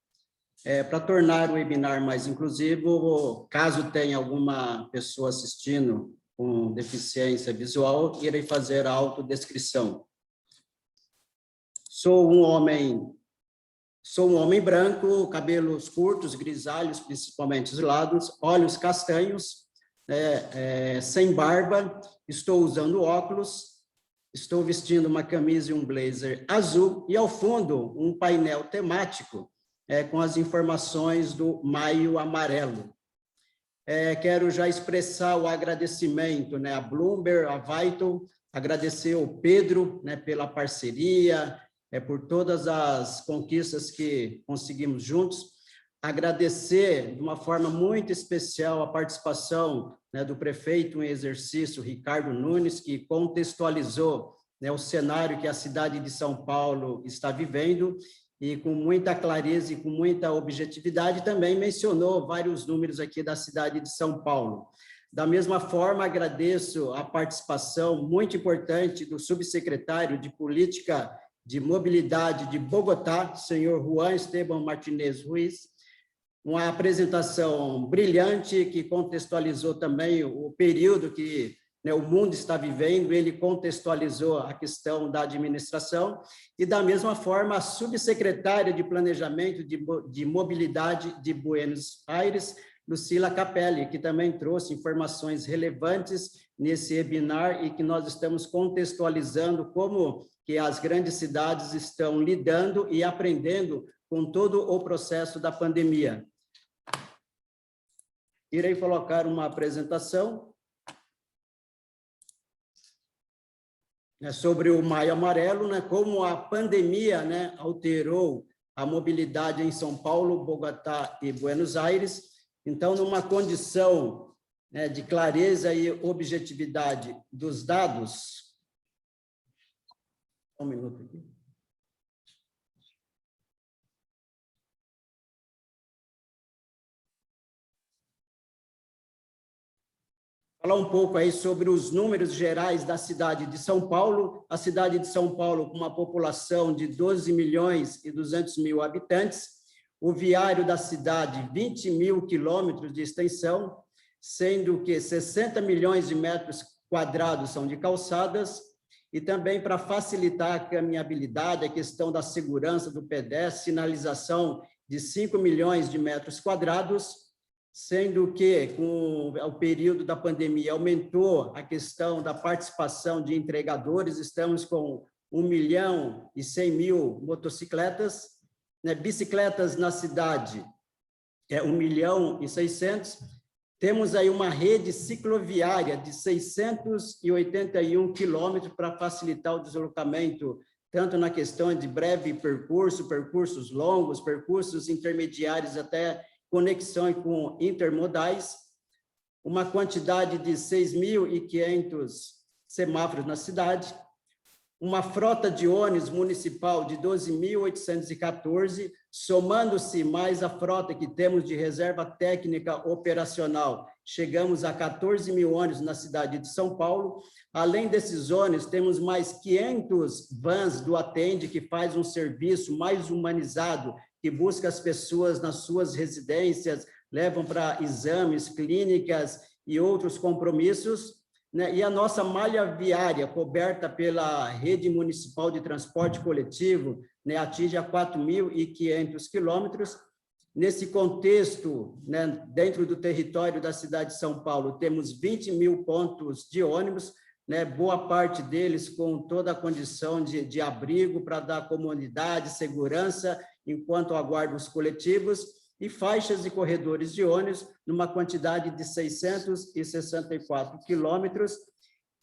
Para tornar o webinar mais inclusivo, caso tenha alguma pessoa assistindo com deficiência visual, irei fazer a autodescrição. Sou um homem branco, cabelos curtos, grisalhos, principalmente os lados, olhos castanhos, sem barba, estou usando óculos, estou vestindo uma camisa e um blazer azul, e ao fundo um painel temático com as informações do Maio Amarelo. Quero já expressar o agradecimento a Bloomberg, a Vital, agradecer ao Pedro pela parceria, por todas as conquistas que conseguimos juntos, agradecer de uma forma muito especial a participação do prefeito em exercício, Ricardo Nunes, que contextualizou o cenário que a cidade de São Paulo está vivendo, e com muita clareza e com muita objetividade também mencionou vários números aqui da cidade de São Paulo. Da mesma forma, agradeço a participação muito importante do subsecretário de Política de Mobilidade de Bogotá, senhor Juan Esteban Martinez Ruiz, uma apresentação brilhante que contextualizou também o período que o mundo está vivendo, ele contextualizou a questão da administração, e da mesma forma a subsecretária de Planejamento de Mobilidade de Buenos Aires, Lucila Capelli, que também trouxe informações relevantes nesse webinar e que nós estamos contextualizando como que as grandes cidades estão lidando e aprendendo com todo o processo da pandemia. Irei colocar uma apresentação sobre o Maio Amarelo, como a pandemia alterou a mobilidade em São Paulo, Bogotá e Buenos Aires. Então, numa condição de clareza e objetividade dos dados, um minuto aqui. Falar um pouco aí sobre os números gerais da cidade de São Paulo. A cidade de São Paulo, com uma população de 12.200.000 habitantes, o viário da cidade, 20 mil quilômetros de extensão, sendo que 60 milhões de metros quadrados são de calçadas, e também para facilitar a caminhabilidade, a questão da segurança do pedestre, sinalização de 5 milhões de metros quadrados, sendo que, com o período da pandemia, aumentou a questão da participação de entregadores, estamos com 1.100.000 motocicletas, bicicletas na cidade, 1.600.000, temos aí uma rede cicloviária de 681 quilômetros para facilitar o deslocamento, tanto na questão de breve percurso, percursos longos, percursos intermediários até conexão com intermodais, uma quantidade de 6.500 semáforos na cidade, uma frota de ônibus municipal de 12.814, somando-se mais a frota que temos de reserva técnica operacional, chegamos a 14.000 ônibus na cidade de São Paulo. Além desses ônibus, temos mais 500 vans do Atende, que faz um serviço mais humanizado, que busca as pessoas nas suas residências, levam para exames, clínicas e outros compromissos, e a nossa malha viária, coberta pela rede municipal de transporte coletivo, atinge a 4.500 quilômetros. Nesse contexto, dentro do território da cidade de São Paulo, temos 20 mil pontos de ônibus, né, boa parte deles com toda a condição de abrigo para dar comodidade, segurança, enquanto aguardam os coletivos, e faixas e corredores de ônibus, numa quantidade de 664 quilômetros.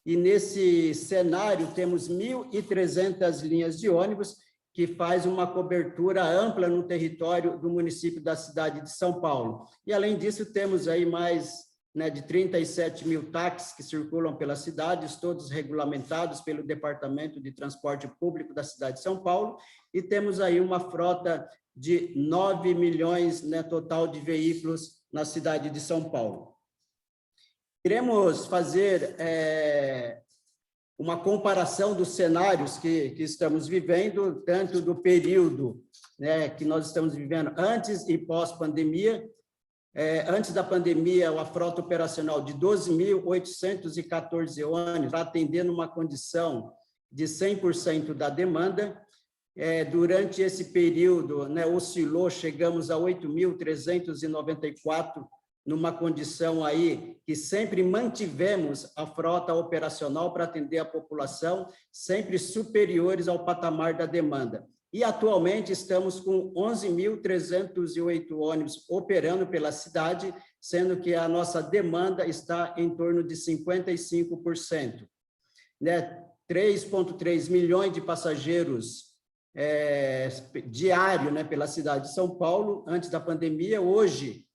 E nesse cenário temos 1.300 linhas de ônibus, que faz uma cobertura ampla no território do município da cidade de São Paulo. E, além disso, temos aí mais, né, de 37 mil táxis que circulam pelas cidades, todos regulamentados pelo Departamento de Transporte Público da cidade de São Paulo, e temos aí uma frota de 9 milhões, né, total de veículos na cidade de São Paulo. Queremos fazer uma comparação dos cenários que estamos vivendo, tanto do período, né, que nós estamos vivendo antes e pós-pandemia. Antes da pandemia, a frota operacional de 12.814 ônibus, atendendo uma condição de 100% da demanda. Durante esse período, né, oscilou, chegamos a 8.394, numa condição aí que sempre mantivemos a frota operacional para atender a população, sempre superiores ao patamar da demanda. E, atualmente, estamos com 11.308 ônibus operando pela cidade, sendo que a nossa demanda está em torno de 55%. Né? 3,3 milhões de passageiros diário, né, pela cidade de São Paulo, antes da pandemia. Hoje,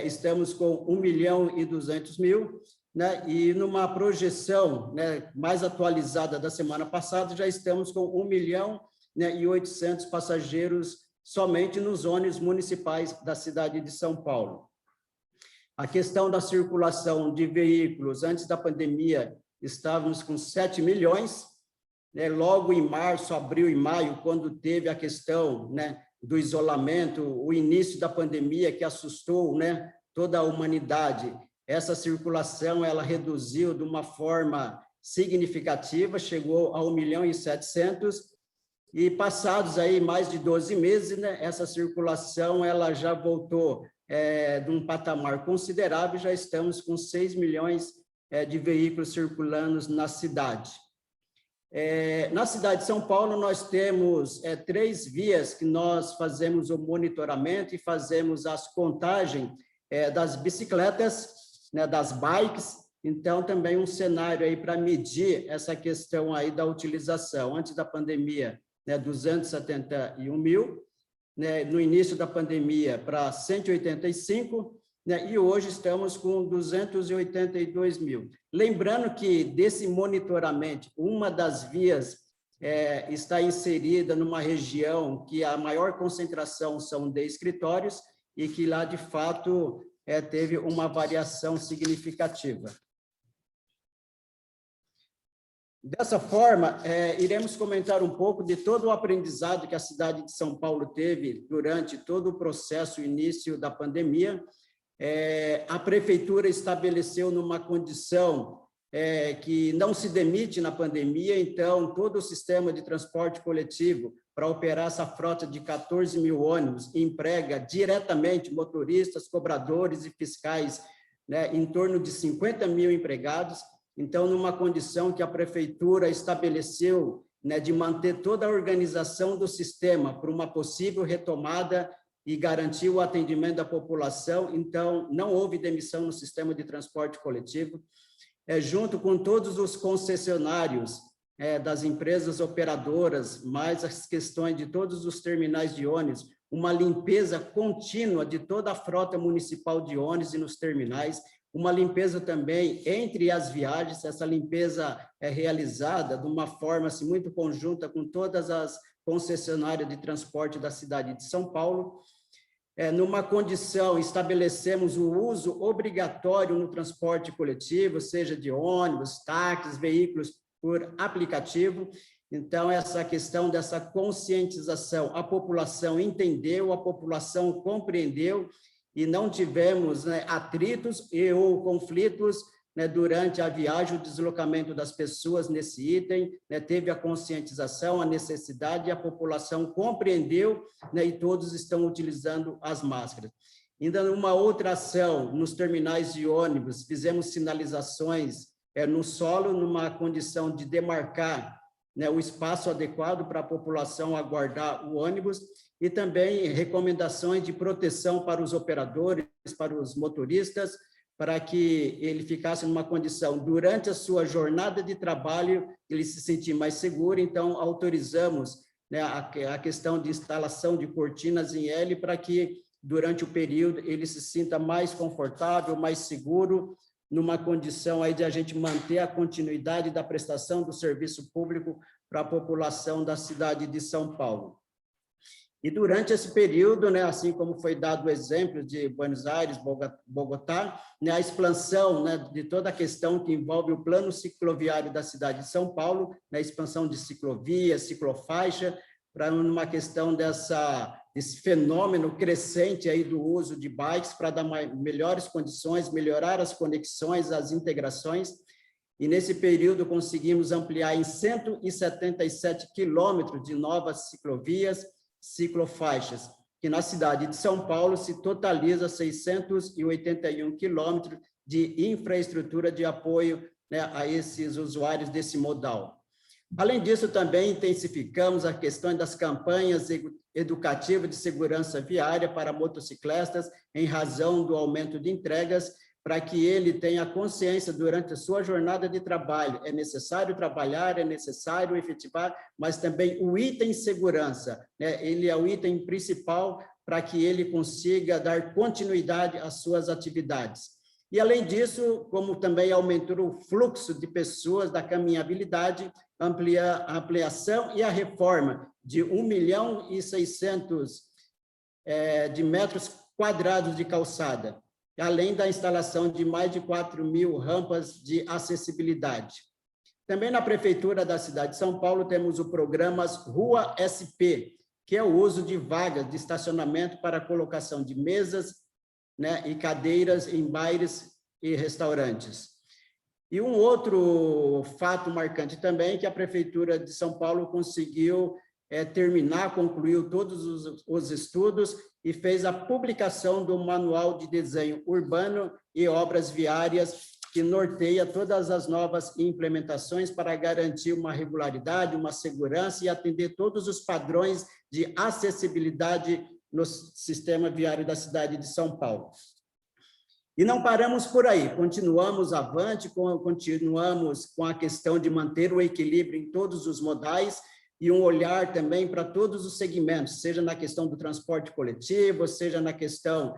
estamos com 1.200.000, né, e numa projeção, né, mais atualizada da semana passada, já estamos com 1.800.000 passageiros somente nos ônibus municipais da cidade de São Paulo. A questão da circulação de veículos, antes da pandemia, estávamos com 7 milhões, né, logo em março, abril e maio, quando teve a questão, né, do isolamento, o início da pandemia que assustou, né, toda a humanidade, essa circulação ela reduziu de uma forma significativa, chegou a 1.700.000, e passados aí mais de 12 meses, né, essa circulação ela já voltou de um patamar considerável, já estamos com 6 milhões de veículos circulando na cidade. Na cidade de São Paulo, nós temos 3 vias que nós fazemos o monitoramento e fazemos as contagens das bicicletas, né, das bikes. Então, também um cenário aí para medir essa questão aí da utilização. Antes da pandemia, né, 271 mil, né, no início da pandemia para 185, né, e hoje estamos com 282 mil. Lembrando que desse monitoramento, uma das vias está inserida numa região que a maior concentração são de escritórios e que lá, de fato, teve uma variação significativa. Dessa forma, iremos comentar um pouco de todo o aprendizado que a cidade de São Paulo teve durante todo o processo, início da pandemia. A prefeitura estabeleceu numa condição que não se demite na pandemia, então, todo o sistema de transporte coletivo para operar essa frota de 14 mil ônibus emprega diretamente motoristas, cobradores e fiscais, né, em torno de 50 mil empregados. Então, numa condição que a prefeitura estabeleceu, né, de manter toda a organização do sistema para uma possível retomada e garantir o atendimento da população, então não houve demissão no sistema de transporte coletivo. Junto com todos os concessionários das empresas operadoras, mais as questões de todos os terminais de ônibus, uma limpeza contínua de toda a frota municipal de ônibus e nos terminais, uma limpeza também entre as viagens. Essa limpeza é realizada de uma forma assim, muito conjunta com todas as concessionárias de transporte da cidade de São Paulo. Numa condição, estabelecemos o uso obrigatório no transporte coletivo, seja de ônibus, táxis, veículos por aplicativo. Então, essa questão dessa conscientização, a população entendeu, a população compreendeu, e não tivemos, né, atritos ou conflitos, né, durante a viagem, o deslocamento das pessoas nesse item, né, teve a conscientização, a necessidade, e a população compreendeu, né, e todos estão utilizando as máscaras. Ainda numa outra ação, nos terminais de ônibus, fizemos sinalizações no solo, numa condição de demarcar, né, o espaço adequado para a população aguardar o ônibus, e também recomendações de proteção para os operadores, para os motoristas, para que ele ficasse numa condição, durante a sua jornada de trabalho, ele se sentir mais seguro. Então, autorizamos, né, a questão de instalação de cortinas em L, para que, durante o período, ele se sinta mais confortável, mais seguro, numa condição aí de a gente manter a continuidade da prestação do serviço público para a população da cidade de São Paulo. E durante esse período, né, assim como foi dado o exemplo de Buenos Aires, Bogotá, né, a expansão, né, de toda a questão que envolve o plano cicloviário da cidade de São Paulo, né, a expansão de ciclovia, ciclofaixa, para uma questão desse fenômeno crescente aí do uso de bikes, para dar melhores condições, melhorar as conexões, as integrações. E nesse período conseguimos ampliar em 177 quilômetros de novas ciclovias, ciclofaixas, que na cidade de São Paulo se totaliza 681 quilômetros de infraestrutura de apoio, né, a esses usuários desse modal. Além disso, também intensificamos a questão das campanhas educativas de segurança viária para motociclistas, em razão do aumento de entregas, para que ele tenha consciência durante a sua jornada de trabalho. É necessário trabalhar, é necessário efetivar, mas também o item segurança, né? Ele é o item principal para que ele consiga dar continuidade às suas atividades. E, além disso, como também aumentou o fluxo de pessoas da caminhabilidade, a ampliação e a reforma de 1.600.000 de metros quadrados de calçada, além da instalação de mais de 4.000 rampas de acessibilidade. Também na Prefeitura da cidade de São Paulo temos o programa Rua SP, que é o uso de vagas de estacionamento para a colocação de mesas, né, e cadeiras em bares e restaurantes. E um outro fato marcante também, que a Prefeitura de São Paulo conseguiu concluiu todos os estudos e fez a publicação do Manual de Desenho Urbano e Obras Viárias, que norteia todas as novas implementações para garantir uma regularidade, uma segurança e atender todos os padrões de acessibilidade no sistema viário da cidade de São Paulo. E não paramos por aí, continuamos avante, continuamos com a questão de manter o equilíbrio em todos os modais, e um olhar também para todos os segmentos, seja na questão do transporte coletivo, seja na questão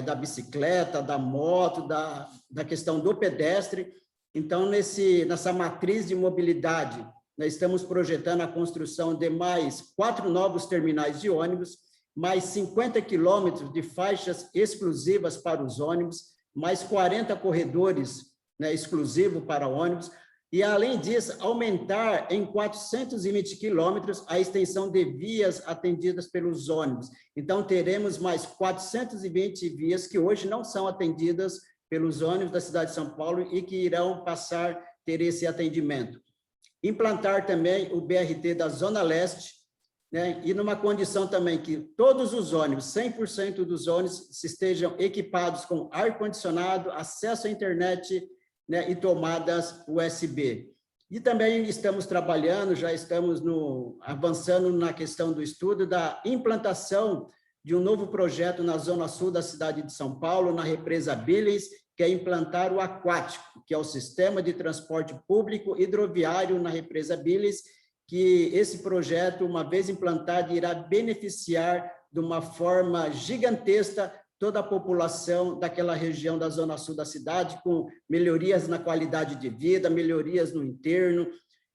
da bicicleta, da moto, da questão do pedestre. Então, nessa matriz de mobilidade, nós estamos projetando a construção de mais 4 novos terminais de ônibus, mais 50 quilômetros de faixas exclusivas para os ônibus, mais 40 corredores, né, exclusivos para ônibus, e, além disso, aumentar em 420 quilômetros a extensão de vias atendidas pelos ônibus. Então, teremos mais 420 vias que hoje não são atendidas pelos ônibus da cidade de São Paulo e que irão passar a ter esse atendimento. Implantar também o BRT da Zona Leste, né, e numa condição também que todos os ônibus, 100% dos ônibus, estejam equipados com ar-condicionado, acesso à internet, né, e tomadas USB. E também estamos trabalhando, já estamos avançando na questão do estudo da implantação de um novo projeto na Zona Sul da cidade de São Paulo, na represa Billings, que é implantar o aquático, que é o sistema de transporte público hidroviário na represa Billings, que esse projeto, uma vez implantado, irá beneficiar de uma forma gigantesca toda a população daquela região da Zona Sul da cidade, com melhorias na qualidade de vida, melhorias no interno,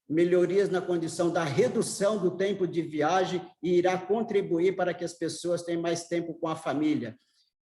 melhorias na condição da redução do tempo de viagem, e irá contribuir para que as pessoas tenham mais tempo com a família.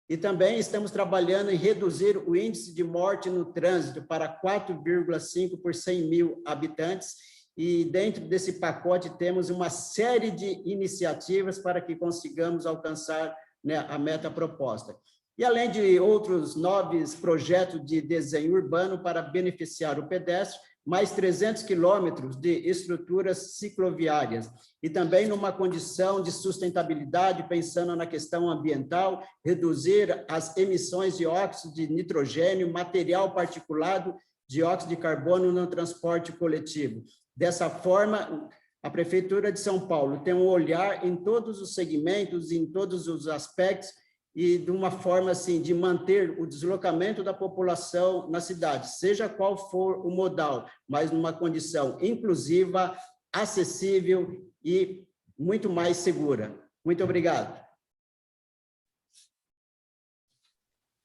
E também estamos trabalhando em reduzir o índice de morte no trânsito para 4,5 por 100 mil habitantes, e dentro desse pacote temos uma série de iniciativas para que consigamos alcançar, né, a meta proposta. E, além de outros 9 projetos de desenho urbano para beneficiar o pedestre, mais 300 quilômetros de estruturas cicloviárias, e também numa condição de sustentabilidade, pensando na questão ambiental, reduzir as emissões de óxido de nitrogênio, material particulado dióxido de carbono no transporte coletivo. Dessa forma, a Prefeitura de São Paulo tem um olhar em todos os segmentos, em todos os aspectos, e de uma forma assim, de manter o deslocamento da população na cidade, seja qual for o modal, mas numa condição inclusiva, acessível e muito mais segura. Muito obrigado.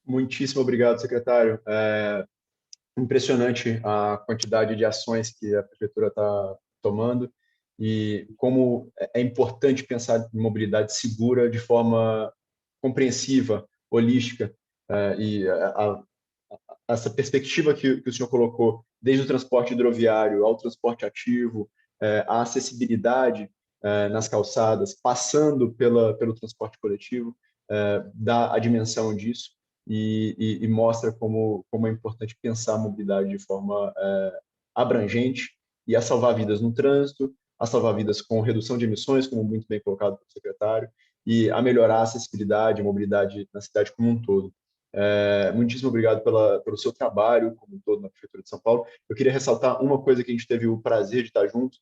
Muitíssimo obrigado, secretário. Impressionante a quantidade de ações que a Prefeitura está tomando e como é importante pensar em mobilidade segura de forma compreensiva, holística, essa perspectiva que o senhor colocou, desde o transporte hidroviário ao transporte ativo, a acessibilidade nas calçadas, passando pelo transporte coletivo, dá a dimensão disso e mostra como é importante pensar a mobilidade de forma abrangente e a salvar vidas no trânsito, a salvar vidas com redução de emissões, como muito bem colocado pelo secretário, e a melhorar a acessibilidade e mobilidade na cidade como um todo. Muitíssimo obrigado pelo seu trabalho como um todo na Prefeitura de São Paulo. Eu queria ressaltar uma coisa que a gente teve o prazer de estar juntos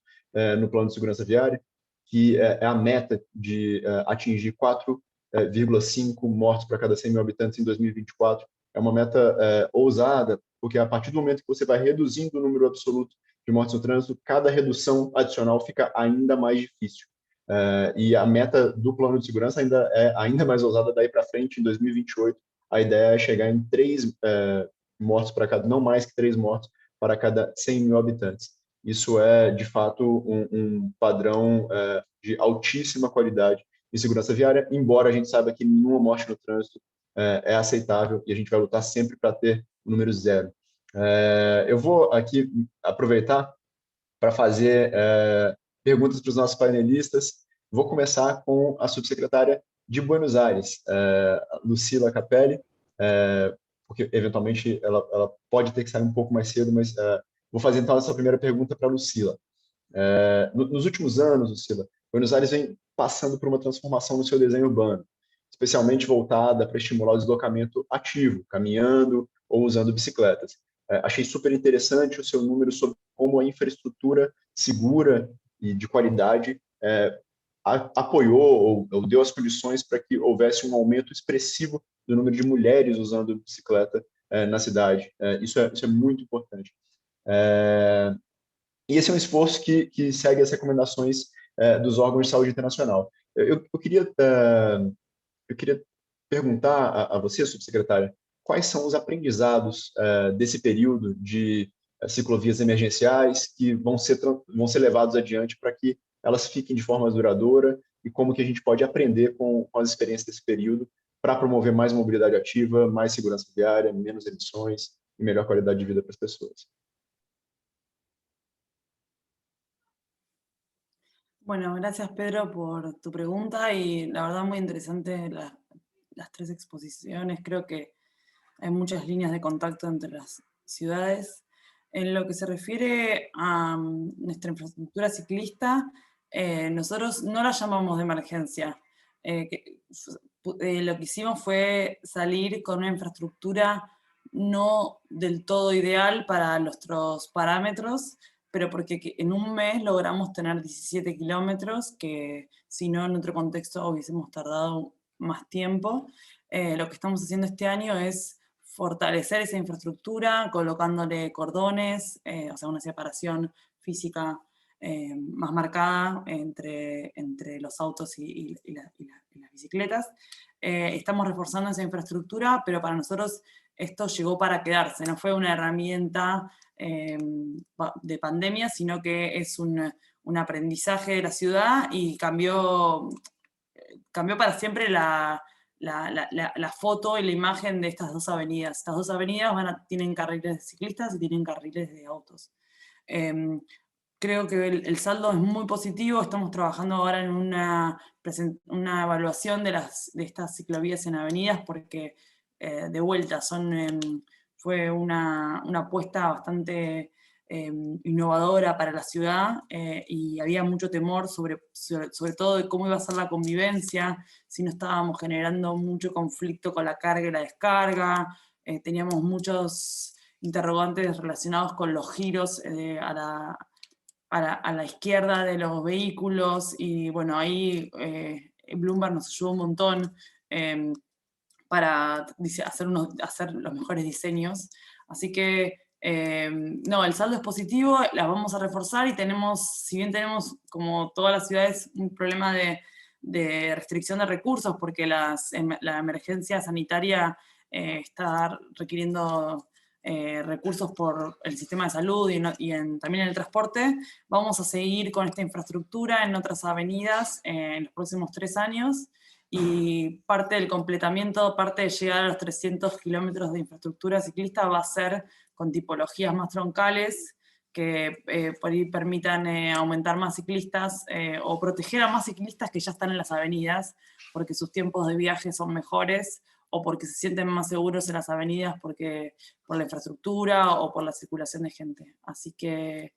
no Plano de Segurança Viária, que é a meta de atingir 4,5 mortos para cada 100 mil habitantes em 2024. É uma meta ousada, porque a partir do momento que você vai reduzindo o número absoluto de mortes no trânsito, cada redução adicional fica ainda mais difícil. E a meta do plano de segurança ainda é ainda mais ousada daí para frente, em 2028. A ideia é chegar em 3 mortos para cada, não mais que 3 mortos para cada 100 mil habitantes. Isso é, de fato, um padrão de altíssima qualidade em segurança viária, embora a gente saiba que nenhuma morte no trânsito é aceitável e a gente vai lutar sempre para ter o número 0. Eu vou aqui aproveitar para fazer perguntas para os nossos panelistas. Vou começar com a subsecretária de Buenos Aires, Lucila Capelli, porque eventualmente ela pode ter que sair um pouco mais cedo, mas vou fazer então essa primeira pergunta para a Lucila. Nos últimos anos, Lucila, Buenos Aires vem passando por uma transformação no seu desenho urbano, especialmente voltada para estimular o deslocamento ativo, caminhando ou usando bicicletas. Achei super interessante o seu número sobre como a infraestrutura segura e de qualidade apoiou ou deu as condições para que houvesse um aumento expressivo do número de mulheres usando bicicleta na cidade. Isso é muito importante. E esse é um esforço que segue as recomendações dos órgãos de saúde internacional. Eu queria perguntar a você, subsecretária, quais são os aprendizados desse período de ciclovias emergenciais que vão ser levados adiante para que elas fiquem de forma duradoura e como que a gente pode aprender com as experiências desse período para promover mais mobilidade ativa, mais segurança viária, menos emissões e melhor qualidade de vida para as pessoas. Bueno, gracias Pedro por tu pregunta y la verdad muy interesante las 3 exposiciones. Creo que hay muchas líneas de contacto entre las ciudades. En lo que se refiere a nuestra infraestructura ciclista, nosotros no la llamamos de emergencia. Lo que hicimos fue salir con una infraestructura no del todo ideal para nuestros parámetros, pero porque en un mes logramos tener 17 kilómetros, que si no en otro contexto hubiésemos tardado más tiempo. Lo que estamos haciendo este año es fortalecer esa infraestructura, colocándole cordones, o sea, una separación física más marcada entre los autos y las bicicletas. Estamos reforzando esa infraestructura, pero para nosotros esto llegó para quedarse, no fue una herramienta de pandemia, sino que es un aprendizaje de la ciudad y cambió para siempre la foto y la imagen de estas 2 avenidas. Estas 2 avenidas tienen carriles de ciclistas y tienen carriles de autos. Creo que el saldo es muy positivo. Estamos trabajando ahora en una evaluación de estas ciclovías en avenidas porque, de vuelta, fue una apuesta bastante innovadora para la ciudad y había mucho temor sobre todo de cómo iba a ser la convivencia, si no estábamos generando mucho conflicto con la carga y la descarga. Teníamos muchos interrogantes relacionados con los giros a la izquierda de los vehículos, y bueno, ahí Bloomberg nos ayudó un montón para hacer los mejores diseños. Así que, no, el saldo es positivo, la vamos a reforzar, y si bien tenemos, como todas las ciudades, un problema de restricción de recursos, porque la emergencia sanitaria está requiriendo recursos por el sistema de salud y también en el transporte, vamos a seguir con esta infraestructura en otras avenidas en los próximos 3 años, y parte del completamiento, parte de llegar a los 300 kilómetros de infraestructura ciclista va a ser con tipologías más troncales que por ahí permitan aumentar más ciclistas o proteger a más ciclistas que ya están en las avenidas porque sus tiempos de viaje son mejores, o porque se sienten más seguros en las avenidas por la infraestructura o por la circulación de gente. Así que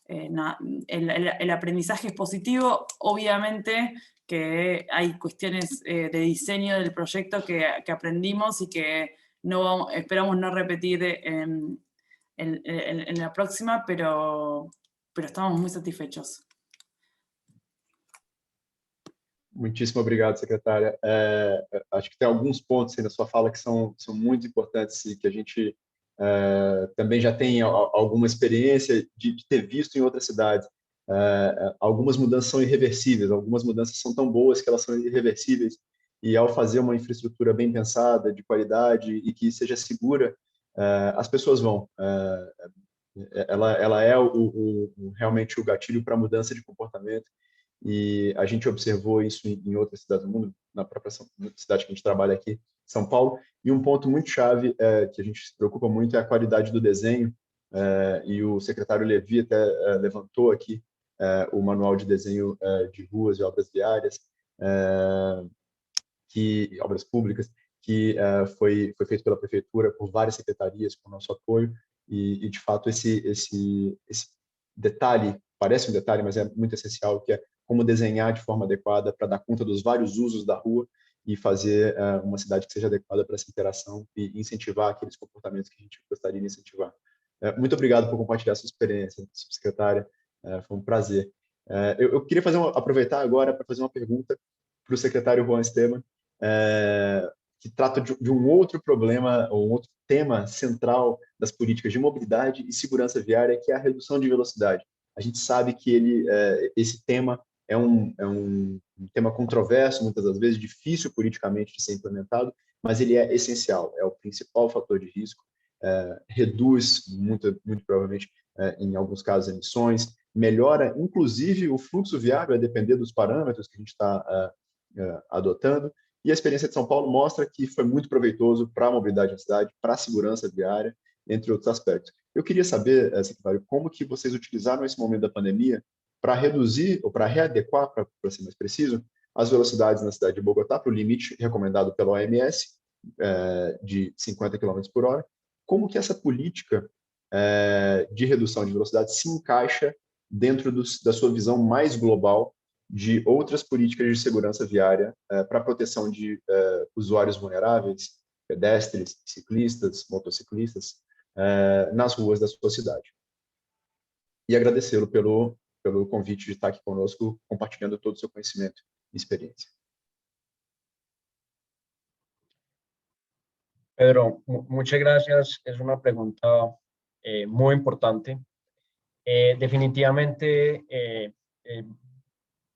el aprendizaje es positivo. Obviamente que hay cuestiones de diseño del proyecto que aprendimos y que esperamos no repetir en la próxima, pero estamos muy satisfechos. Muitíssimo obrigado, secretária. Acho que tem alguns pontos aí na sua fala que são muito importantes e que a gente também já tem alguma experiência de ter visto em outras cidades. Algumas mudanças são irreversíveis, algumas mudanças são tão boas que elas são irreversíveis, e ao fazer uma infraestrutura bem pensada, de qualidade e que seja segura, as pessoas vão. Ela é realmente o gatilho para a mudança de comportamento, e a gente observou isso em outras cidades do mundo, na própria cidade que a gente trabalha aqui, São Paulo. E um ponto muito chave que a gente se preocupa muito é a qualidade do desenho, e o secretário Levi até levantou aqui o manual de desenho de ruas e obras viárias, obras públicas, que foi feito pela prefeitura, por várias secretarias, com o nosso apoio, e de fato esse detalhe, parece um detalhe, mas é muito essencial, que é como desenhar de forma adequada para dar conta dos vários usos da rua e fazer uma cidade que seja adequada para essa interação e incentivar aqueles comportamentos que a gente gostaria de incentivar. Muito obrigado por compartilhar sua experiência, subsecretária, foi um prazer. Eu queria aproveitar agora para fazer uma pergunta para o secretário Juan Esteban, que trata de um outro problema, ou um outro tema central das políticas de mobilidade e segurança viária, que é a redução de velocidade. A gente sabe que esse tema é um tema controverso, muitas das vezes difícil politicamente de ser implementado, mas ele é essencial, é o principal fator de risco, reduz muito provavelmente, em alguns casos, emissões, melhora inclusive o fluxo viário, a depender dos parâmetros que a gente está adotando, e a experiência de São Paulo mostra que foi muito proveitoso para a mobilidade na cidade, para a segurança viária, entre outros aspectos. Eu queria saber, secretário, como que vocês utilizaram esse momento da pandemia para reduzir, ou para readequar, para ser mais preciso, as velocidades na cidade de Bogotá para o limite recomendado pela OMS, de 50 km por hora. Como que essa política de redução de velocidade se encaixa dentro da sua visão mais global de outras políticas de segurança viária para a proteção de usuários vulneráveis, pedestres, ciclistas, motociclistas, nas ruas da sua cidade. E agradecê-lo pelo convite de estar aqui conosco, compartilhando todo o seu conhecimento e experiência. Pedro, muchas gracias. Es una pregunta muy importante. Definitivamente,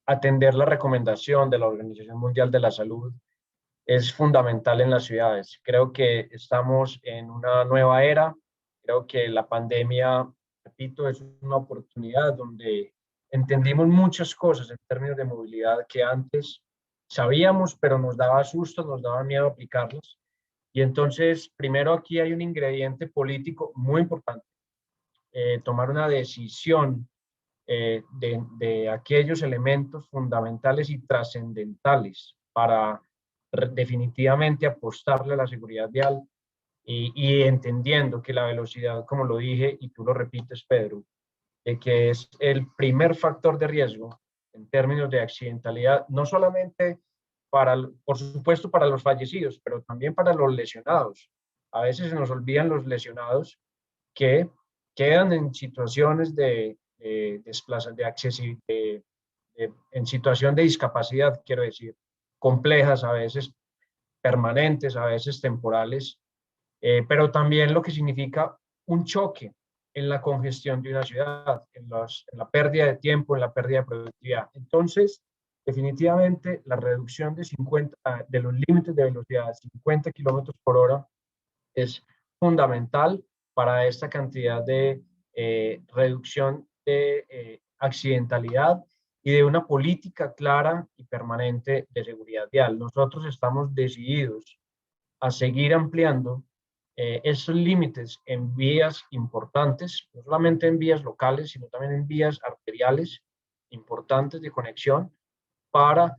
atender la recomendación de la Organización Mundial de la Salud es fundamental en las ciudades. Creo que estamos en una nueva era. Creo que la pandemia, repito, es una oportunidad donde entendimos muchas cosas en términos de movilidad que antes sabíamos, pero nos daba susto, nos daba miedo aplicarlas. Y entonces, primero aquí hay un ingrediente político muy importante. Tomar una decisión de aquellos elementos fundamentales y trascendentales para definitivamente apostarle a la seguridad vial y entendiendo que la velocidad, como lo dije y tú lo repites, Pedro, que es el primer factor de riesgo en términos de accidentalidad, no solamente por supuesto para los fallecidos, pero también para los lesionados. A veces se nos olvidan los lesionados que quedan en situaciones en situación de discapacidad, quiero decir, complejas, a veces permanentes, a veces temporales, pero también lo que significa un choque en la congestión de una ciudad, en la pérdida de tiempo, en la pérdida de productividad. Entonces, definitivamente, la reducción de los límites de velocidad a 50 kilómetros por hora es fundamental para esta cantidad de reducción de accidentalidad y de una política clara y permanente de seguridad vial. Nosotros estamos decididos a seguir ampliando esos límites en vías importantes, no solamente en vías locales, sino también en vías arteriales importantes de conexión para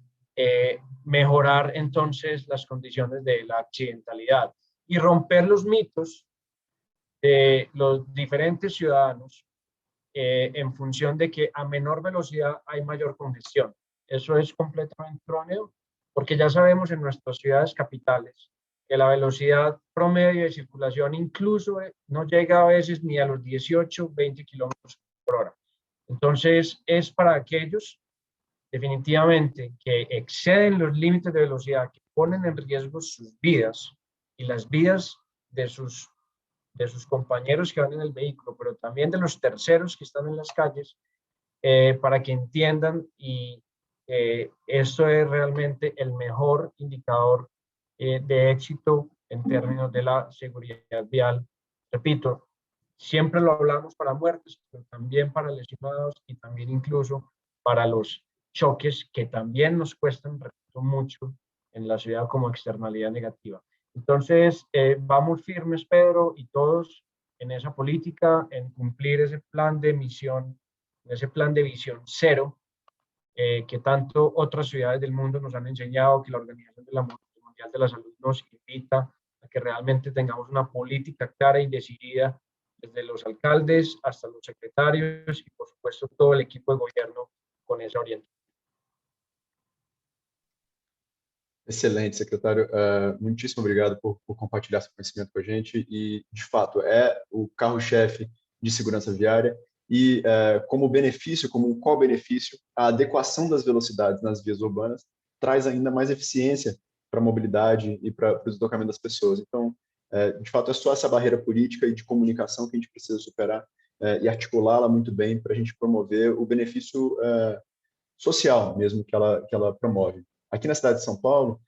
mejorar entonces las condiciones de la accidentalidad y romper los mitos de los diferentes ciudadanos en función de que a menor velocidad hay mayor congestión. Eso es completamente erróneo, porque ya sabemos en nuestras ciudades capitales que la velocidad promedio de circulación incluso no llega a veces ni a los 18, 20 kilómetros por hora. Entonces, es para aquellos definitivamente que exceden los límites de velocidad, que ponen en riesgo sus vidas y las vidas de sus compañeros que van en el vehículo, pero también de los terceros que están en las calles, para que entiendan y esto es realmente el mejor indicador de éxito en términos de la seguridad vial. Repito, siempre lo hablamos para muertes, pero también para lesionados y también incluso para los choques que también nos cuestan, repito, mucho en la ciudad como externalidad negativa. Entonces, vamos firmes, Pedro, y todos en esa política, en cumplir ese plan de misión, ese plan de visión cero, que tanto otras ciudades del mundo nos han enseñado, que la Organización Mundial de la Salud nos invita a que realmente tengamos una política clara y decidida, desde los alcaldes hasta los secretarios y, por supuesto, todo el equipo de gobierno con esa orientación. Excelente, secretário. Muitíssimo obrigado por compartilhar seu conhecimento com a gente e, de fato, é o carro-chefe de segurança viária e, como benefício, como um co-benefício, a adequação das velocidades nas vias urbanas traz ainda mais eficiência para a mobilidade e para o deslocamento das pessoas. Então, de fato, é só essa barreira política e de comunicação que a gente precisa superar e articulá-la muito bem para a gente promover o benefício social mesmo que ela promove. Aqui na cidade de São Paulo,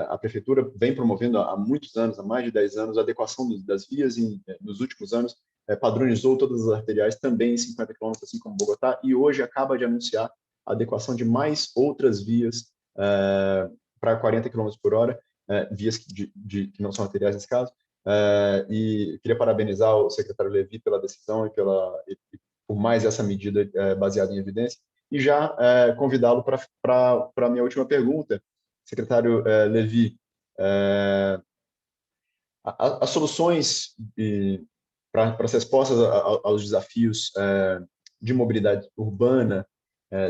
a prefeitura vem promovendo há muitos anos, há mais de 10 anos, a adequação das vias e, nos últimos anos, padronizou todas as arteriais também em 50 km, assim como Bogotá, e hoje acaba de anunciar a adequação de mais outras vias para 40 km por hora, vias que não são arteriais nesse caso, e queria parabenizar o secretário Levi pela decisão e por mais essa medida baseada em evidência, e já convidá-lo para a minha última pergunta. Secretário Levi, as soluções para as respostas aos desafios de mobilidade urbana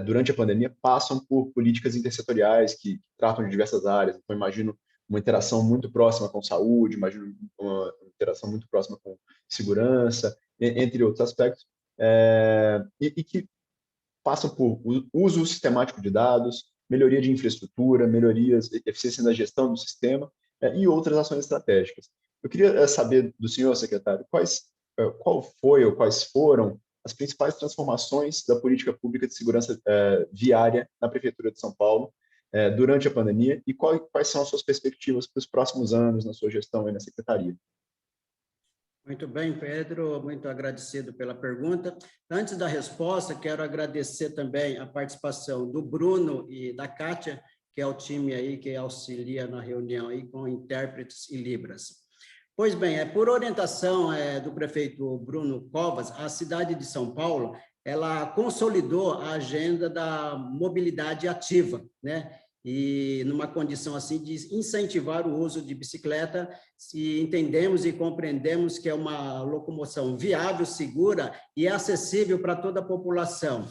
durante a pandemia passam por políticas intersetoriais que tratam de diversas áreas. Então, imagino uma interação muito próxima com saúde, imagino uma interação muito próxima com segurança, entre outros aspectos, e que passam por uso sistemático de dados, melhoria de infraestrutura, melhorias, eficiência na gestão do sistema e outras ações estratégicas. Eu queria saber do senhor, secretário, qual foi ou quais foram as principais transformações da política pública de segurança viária na Prefeitura de São Paulo durante a pandemia e quais são as suas perspectivas para os próximos anos na sua gestão e na secretaria. Muito bem, Pedro, muito agradecido pela pergunta. Antes da resposta, quero agradecer também a participação do Bruno e da Kátia, que é o time aí que auxilia na reunião aí com intérpretes e libras. Pois bem, por orientação do prefeito Bruno Covas, a cidade de São Paulo, ela consolidou a agenda da mobilidade ativa, né? E numa condição assim de incentivar o uso de bicicleta, se entendemos e compreendemos que é uma locomoção viável, segura e acessível para toda a população,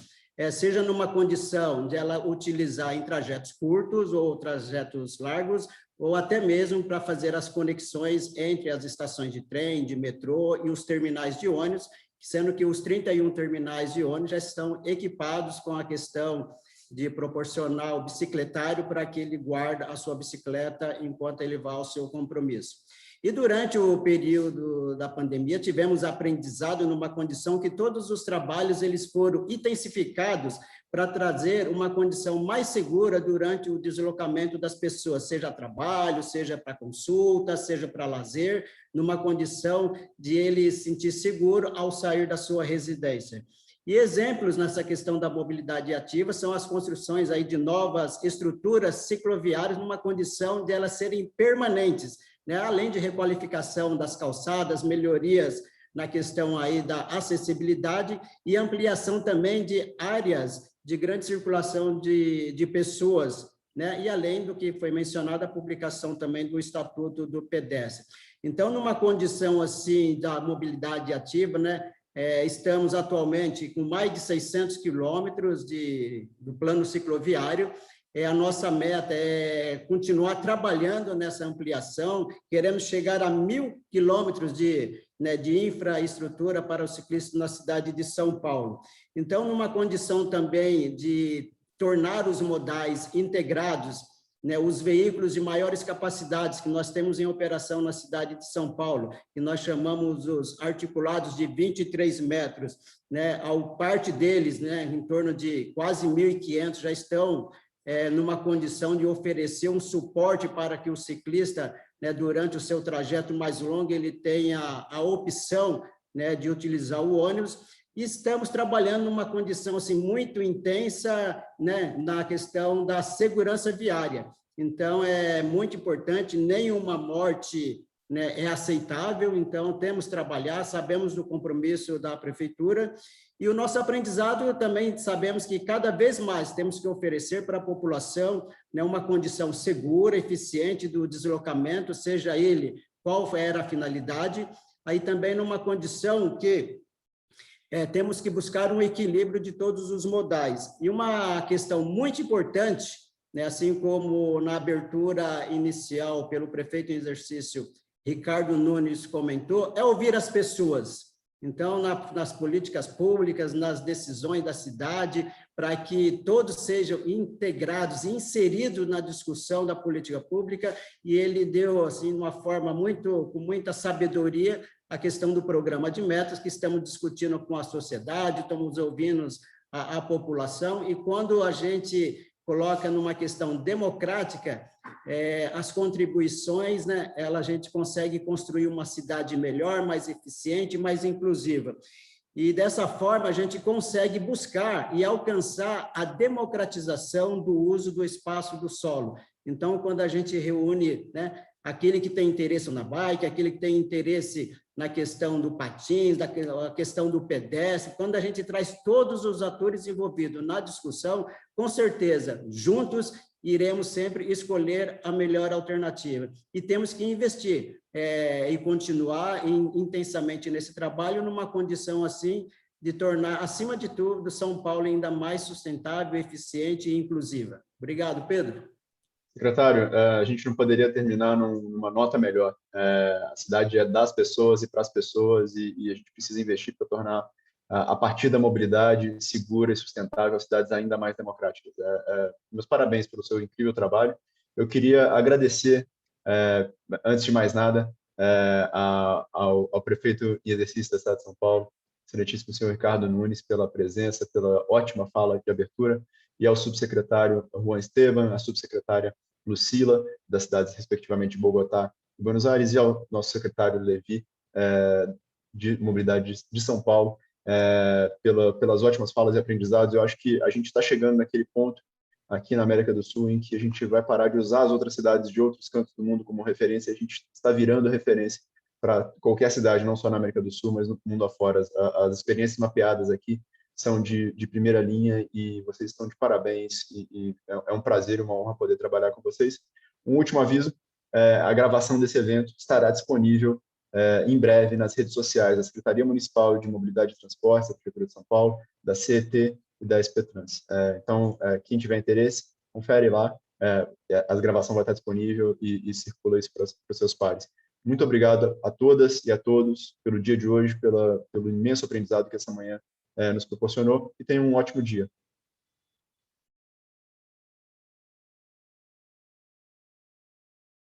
seja numa condição de ela utilizar em trajetos curtos ou trajetos largos, ou até mesmo para fazer as conexões entre as estações de trem, de metrô e os terminais de ônibus, sendo que os 31 terminais de ônibus já estão equipados com a questão de proporcionar o bicicletário para que ele guarde a sua bicicleta enquanto ele vai ao seu compromisso. E durante o período da pandemia, tivemos aprendizado numa condição que todos os trabalhos eles foram intensificados para trazer uma condição mais segura durante o deslocamento das pessoas, seja a trabalho, seja para consulta, seja para lazer, numa condição de ele se sentir seguro ao sair da sua residência. E exemplos nessa questão da mobilidade ativa são as construções aí de novas estruturas cicloviárias numa condição de elas serem permanentes, né? Além de requalificação das calçadas, melhorias na questão aí da acessibilidade e ampliação também de áreas de grande circulação de pessoas, né? E além do que foi mencionado, a publicação também do Estatuto do Pedestre. Então, numa condição assim da mobilidade ativa, né? Estamos atualmente com mais de 600 quilômetros do plano cicloviário. A nossa meta é continuar trabalhando nessa ampliação, queremos chegar a 1.000 quilômetros de infraestrutura para os ciclistas na cidade de São Paulo. Então, numa condição também de tornar os modais integrados, né, os veículos de maiores capacidades que nós temos em operação na cidade de São Paulo, que nós chamamos os articulados de 23 metros, né, parte deles, né, em torno de quase 1.500, já estão numa condição de oferecer um suporte para que o ciclista, né, durante o seu trajeto mais longo, ele tenha a opção, né, de utilizar o ônibus. E estamos trabalhando numa condição assim, muito intensa, né, na questão da segurança viária. Então, é muito importante, nenhuma morte, né, é aceitável, então temos que trabalhar, sabemos do compromisso da prefeitura, e o nosso aprendizado também sabemos que cada vez mais temos que oferecer para a população, né, uma condição segura, eficiente do deslocamento, seja ele qual era a finalidade, aí também numa condição que temos que buscar um equilíbrio de todos os modais. E uma questão muito importante, né, assim como na abertura inicial pelo prefeito em exercício, Ricardo Nunes comentou, é ouvir as pessoas. Então, nas políticas públicas, nas decisões da cidade, para que todos sejam integrados, inseridos na discussão da política pública, e ele deu, assim, uma forma com muita sabedoria, a questão do programa de metas, que estamos discutindo com a sociedade, estamos ouvindo a população, e quando a gente coloca numa questão democrática, as contribuições, né, a gente consegue construir uma cidade melhor, mais eficiente, mais inclusiva. E dessa forma a gente consegue buscar e alcançar a democratização do uso do espaço do solo. Então, quando a gente reúne, né, aquele que tem interesse na bike, aquele que tem interesse na questão do patins, da questão do pedestre, quando a gente traz todos os atores envolvidos na discussão, com certeza, juntos, iremos sempre escolher a melhor alternativa. E temos que investir e continuar intensamente nesse trabalho, numa condição assim, de tornar, acima de tudo, São Paulo ainda mais sustentável, eficiente e inclusiva. Obrigado, Pedro. Secretário, a gente não poderia terminar numa nota melhor. A cidade é das pessoas e para as pessoas, e a gente precisa investir para tornar, a partir da mobilidade segura e sustentável, as cidades ainda mais democráticas. Meus parabéns pelo seu incrível trabalho. Eu queria agradecer, antes de mais nada, ao prefeito em exercício da cidade de São Paulo, excelentíssimo senhor Ricardo Nunes, pela presença, pela ótima fala de abertura, e ao subsecretário Juan Esteban, à subsecretária Lucila, das cidades, respectivamente, de Bogotá e Buenos Aires, e ao nosso secretário Levi, de Mobilidade de São Paulo, pelas ótimas falas e aprendizados. Eu acho que a gente está chegando naquele ponto aqui na América do Sul em que a gente vai parar de usar as outras cidades de outros cantos do mundo como referência, a gente está virando referência para qualquer cidade, não só na América do Sul, mas no mundo afora. As experiências mapeadas aqui são de primeira linha e vocês estão de parabéns, e é um prazer e uma honra poder trabalhar com vocês. Um último aviso, a gravação desse evento estará disponível em breve nas redes sociais da Secretaria Municipal de Mobilidade e Transportes, da Prefeitura de São Paulo, da CET e da SP Trans. Então, quem tiver interesse, confere lá. a gravação vai estar disponível e circula isso para os seus pares. Muito obrigado a todas e a todos pelo dia de hoje, pelo imenso aprendizado que essa manhã nos proporcionou, e tenham um ótimo dia.